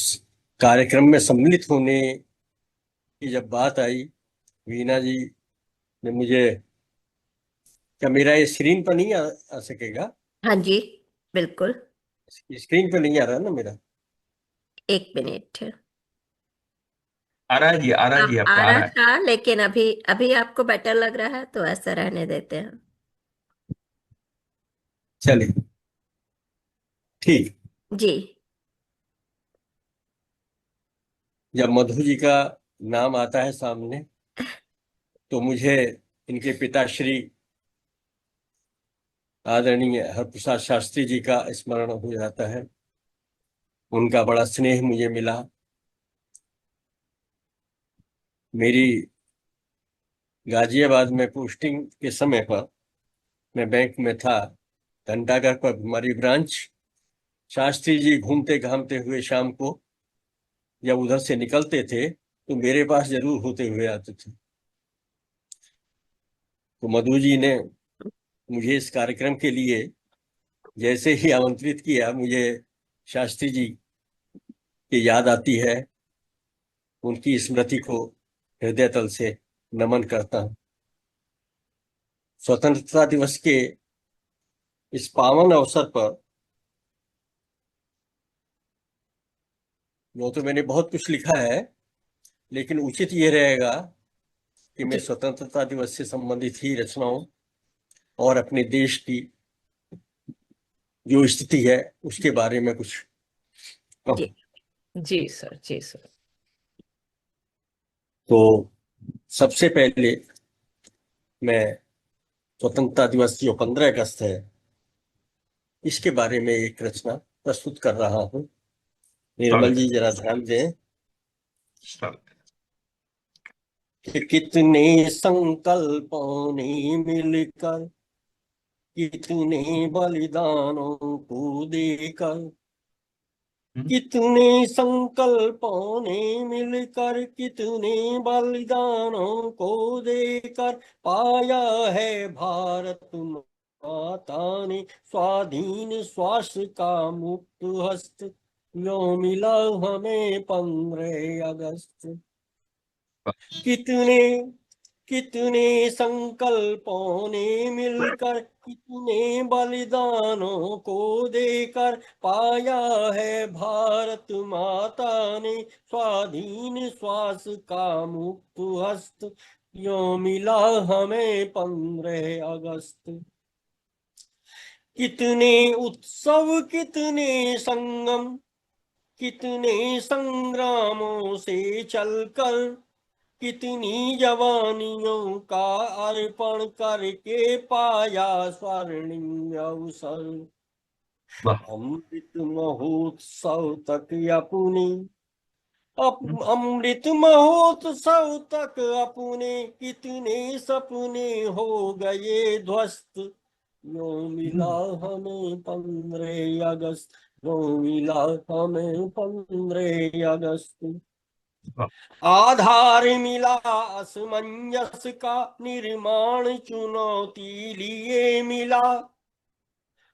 कार्यक्रम में सम्मिलित होने की जब बात आई, वीना जी ने मुझे, क्या मेरा ये स्क्रीन पर नहीं आ सकेगा? हाँ जी, बिल्कुल। स्क्रीन पर नहीं आ रहा ना मेरा? एक मिनट। आ रहा है जी, आ रहा है जी, आ आपका आ रहा रहा है। था, लेकिन अभी अभी आपको बेटर लग रहा है तो ऐसा रहने देते हैं। चलिए, ठीक। जी जब मधु जी का नाम आता है सामने तो मुझे इनके पिताश्री आदरणीय हरप्रसाद शास्त्री जी का स्मरण हो जाता है। उनका बड़ा स्नेह मुझे मिला। मेरी गाजियाबाद में पोस्टिंग के समय पर मैं बैंक में था, घंटाघर पर हमारी ब्रांच। शास्त्री जी घूमते घामते हुए शाम को जब उधर से निकलते थे तो मेरे पास जरूर होते हुए आते थे। तो मधु जी ने मुझे इस कार्यक्रम के लिए जैसे ही आमंत्रित किया, मुझे शास्त्री जी की याद आती है। उनकी स्मृति को हृदय तल से नमन करता हूँ। स्वतंत्रता दिवस के इस पावन अवसर पर वो तो मैंने बहुत कुछ लिखा है, लेकिन उचित ये रहेगा कि मैं जी स्वतंत्रता दिवस से संबंधित ही रचनाओं और अपने देश की जो स्थिति है उसके बारे में कुछ कहूं। जी जी सर, जी सर। तो सबसे पहले मैं स्वतंत्रता दिवस जो 15 अगस्त है इसके बारे में एक रचना प्रस्तुत कर रहा हूँ। निर्मल जी जरा ध्यान दें कि कितने संकल्पों ने मिलकर, कितने बलिदानों को देकर, कितने संकल्पों ने मिलकर, कितने बलिदानों को देकर पाया है भारत माता ने स्वाधीन श्वास का मुक्त हस्त। यो मिला हमें 15 अगस्त। कितने कितने संकल्पों ने मिलकर, कितने बलिदानों को देकर पाया है भारत माता ने स्वाधीन श्वास का मुक्त हस्त। यो मिला हमें 15 अगस्त। कितने उत्सव, कितने संगम, कितने संग्रामों से चलकर, कितनी जवानियों का अर्पण करके पाया स्वर्णिम अवसर। अमृत महोत्सव तक अपने अमृत महोत्सव तक अपने कितने सपने हो गए ध्वस्त। यो मिला हमें 15 अगस्त। यो मिला हमें 15 अगस्त। आधार मिला असमंजस का निर्माण चुनौती लिए मिला।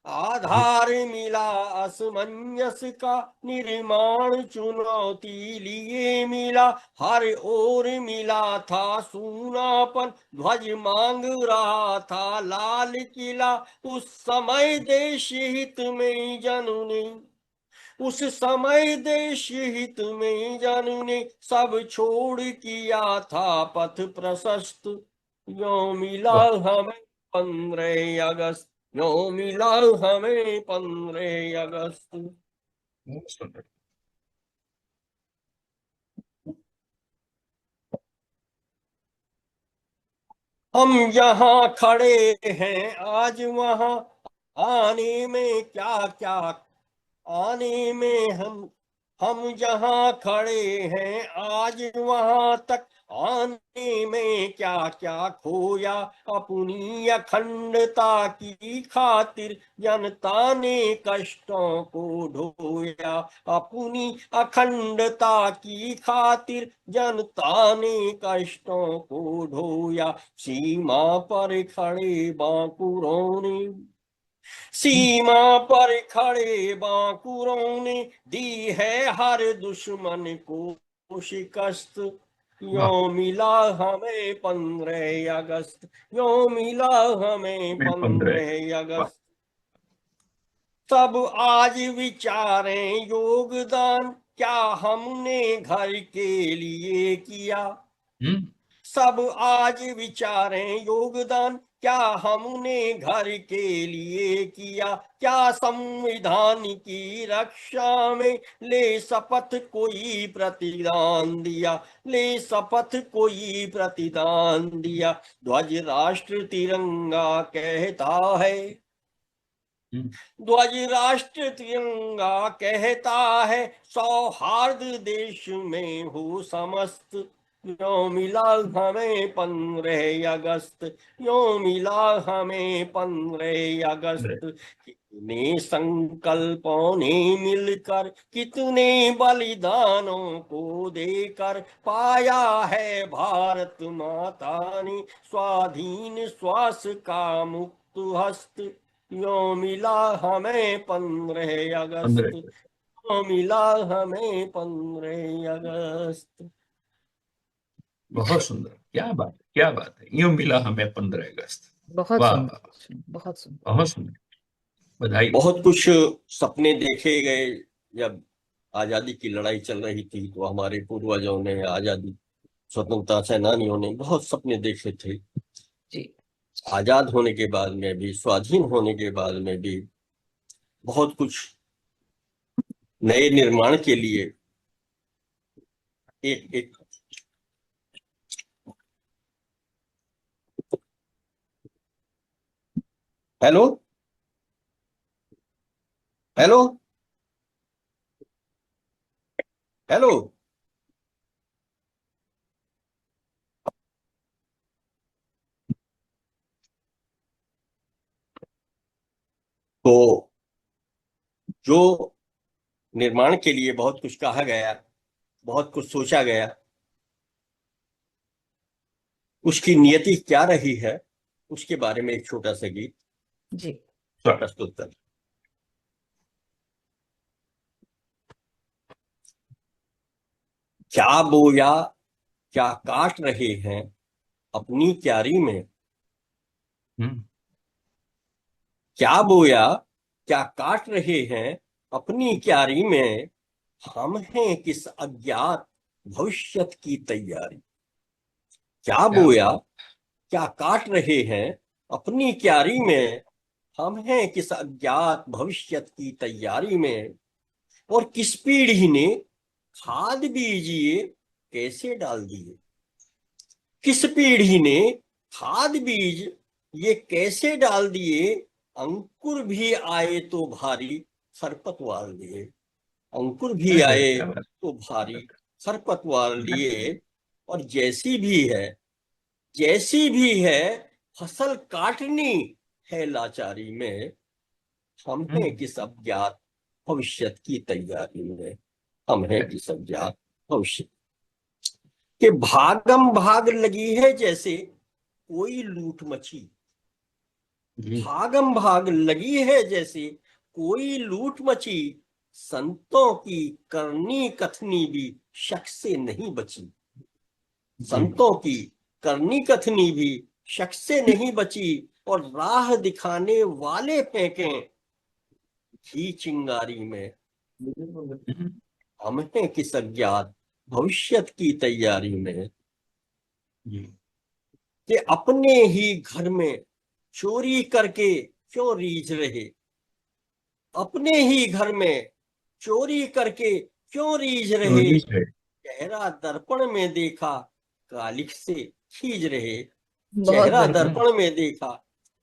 आधार मिला असमंजस का निर्माण चुनौती लिए मिला। हर ओर मिला था सूनापन, ध्वज मांग रहा था लाल किला। उस समय देश हित में जनू ने, उस समय देश हित में जनू ने सब छोड़ किया था पथ प्रशस्त। यो मिला हमें 15 अगस्त। यो मिला हमें 15 अगस्त। हम यहाँ खड़े हैं आज वहाँ आने में क्या क्या, आने में हम जहाँ खड़े हैं आज वहाँ तक आने में क्या क्या खोया। अपनी अखंडता की खातिर जनता ने कष्टों को ढोया। अपनी अखंडता की खातिर जनता ने कष्टों को ढोया। सीमा पर खड़े बांकुरों ने, सीमा पर खड़े बांकुरों ने दी है हर दुश्मन को शिकस्त। यो मिला हमें 15 अगस्त। यो मिला हमें 15 अगस्त। सब आज विचारें योगदान क्या हमने घर के लिए किया। सब आज विचारें योगदान क्या हमने घर के लिए किया, क्या संविधान की रक्षा में ले शपथ कोई प्रतिदान दिया, ले शपथ कोई प्रतिदान दिया। ध्वज राष्ट्र तिरंगा कहता है, ध्वज राष्ट्र तिरंगा कहता है, सौहार्द देश में हो समस्त। यो मिला हमें 15 अगस्त, यो मिला हमें 15 अगस्त। कितने संकल्पों ने मिलकर, कितने बलिदानों को देकर पाया है भारत माता ने स्वाधीन श्वास का मुक्त हस्त। यो मिला हमें 15 अगस्त, 15। यो मिला हमें 15 अगस्त। बहुत सुंदर, क्या बात है, क्या बात है, यूं मिला हमें 15 अगस्त। बहुत वाह सुंदर, वाह, बहुत सुंदर। बहुत सुंदर, बधाई। बहुत कुछ सपने देखे गए। जब आजादी की लड़ाई चल रही थी तो हमारे पूर्वजों ने, आजादी स्वतंत्रता सेनानियों ने बहुत सपने देखे थे। जी आजाद होने के बाद में भी, स्वाधीन होने के बाद में भी बहुत कुछ नए निर्माण के लिए एक एक हेलो हेलो हेलो। तो जो निर्माण के लिए बहुत कुछ कहा गया, बहुत कुछ सोचा गया, उसकी नियति क्या रही है, उसके बारे में एक छोटा सा गीत जी प्रस्तुत कर। क्या बोया, क्या काट रहे हैं अपनी क्यारी में, हम्म, क्या बोया, क्या काट रहे हैं अपनी क्यारी में, हम हैं किस अज्ञात भविष्यत की तैयारी। क्या क्या बोया, बात। क्या काट रहे हैं अपनी क्यारी में, हम हैं किस अज्ञात भविष्यत की तैयारी में। और किस पीढ़ी ने खाद बीज ये कैसे डाल दिए, किस पीढ़ी ने खाद बीज ये कैसे डाल दिए। अंकुर भी आए तो भारी खरपतवार लिए, अंकुर भी अरे आए क्या बात। तो भारी खरपतवार लिए। और जैसी भी है, जैसी भी है फसल काटनी है लाचारी में, हम हैं किस अज्ञात भविष्यत की तैयारी में, हम हैं किस अज्ञात भविष्य के। भागम भाग लगी है जैसे कोई लूट मची, जी। भागम भाग लगी है जैसे कोई लूट मची। संतों की करनी कथनी भी शक से नहीं बची, जी। संतों की करनी कथनी भी शक से नहीं बची। और राह दिखाने वाले फेंके घी चिंगारी में, हम हैं किस अज्ञात भविष्यत की तैयारी में। जी। कि अपने ही घर में चोरी करके क्यों रीझ रहे, अपने ही घर में चोरी करके क्यों रीझ रहे। चोरी है। चेहरा दर्पण में देखा कालिख से खींच रहे, बहुत चेहरा बढ़िया। दर्पण में देखा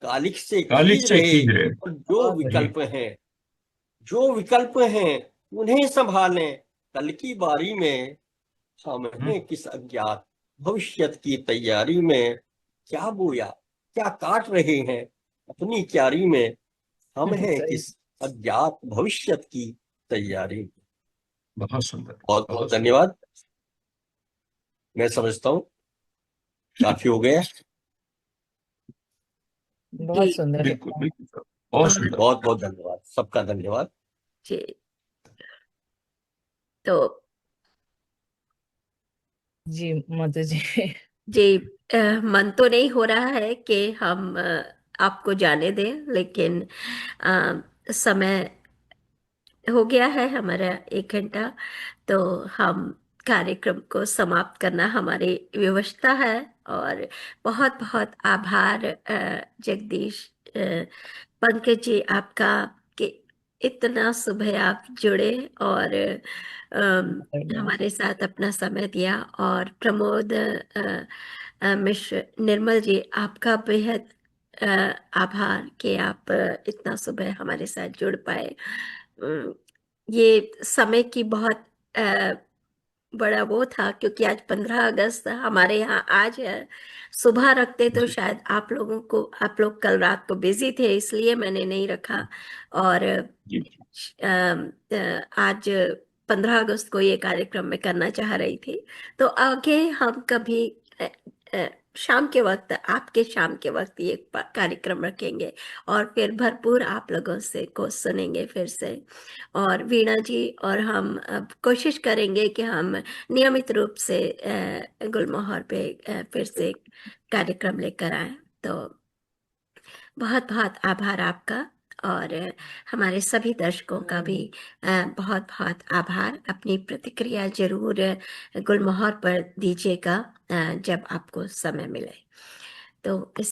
कालिख से कालिक खींच से रहे। खींच रहे। और जो अरे विकल्प हैं, जो विकल्प हैं उन्हें संभालें कल की बारी में। हम हैं किस अज्ञात भविष्यत की तैयारी में। क्या बोया, क्या काट रहे हैं अपनी क्यारी में, हम हैं सही। किस अज्ञात भविष्यत की तैयारी में। बहुत सुंदर, बहुत बहुत बहुत सुंदर। धन्यवाद। मैं समझता हूँ काफी हो गया। बहुत जी सुंदर। बिल्कुल बिल्कुल सर, बहुत और सुंदर। बहुत बहुत धन्यवाद, सबका धन्यवाद। जी तो जी मधु जी जी मन तो नहीं हो रहा है कि हम आपको जाने दें, लेकिन समय हो गया है हमारा 1 घंटा। तो हम कार्यक्रम को समाप्त करना हमारी व्यवस्था है। और बहुत बहुत आभार जगदीश पंकज जी आपका कि इतना सुबह आप जुड़े और हमारे साथ अपना समय दिया। और प्रमोद मिश्र निर्मल जी आपका बेहद आभार कि आप इतना सुबह हमारे साथ जुड़ पाए। ये समय की बहुत बड़ा वो था क्योंकि आज 15 अगस्त हमारे यहाँ आज है। सुबह रखते तो जी शायद आप लोग कल रात को बिजी थे इसलिए मैंने नहीं रखा। और जी आज 15 अगस्त को ये कार्यक्रम मैं करना चाह रही थी। तो आगे हम कभी शाम के वक्त आपके शाम के वक्त ये कार्यक्रम रखेंगे और फिर भरपूर आप लोगों से को सुनेंगे फिर से। और वीणा जी और हम अब कोशिश करेंगे कि हम नियमित रूप से गुलमोहर पे फिर से कार्यक्रम लेकर आए। तो बहुत बहुत आभार आपका। और हमारे सभी दर्शकों का भी बहुत बहुत आभार। अपनी प्रतिक्रिया जरूर गुलमोहर पर दीजिएगा जब आपको समय मिले। तो इस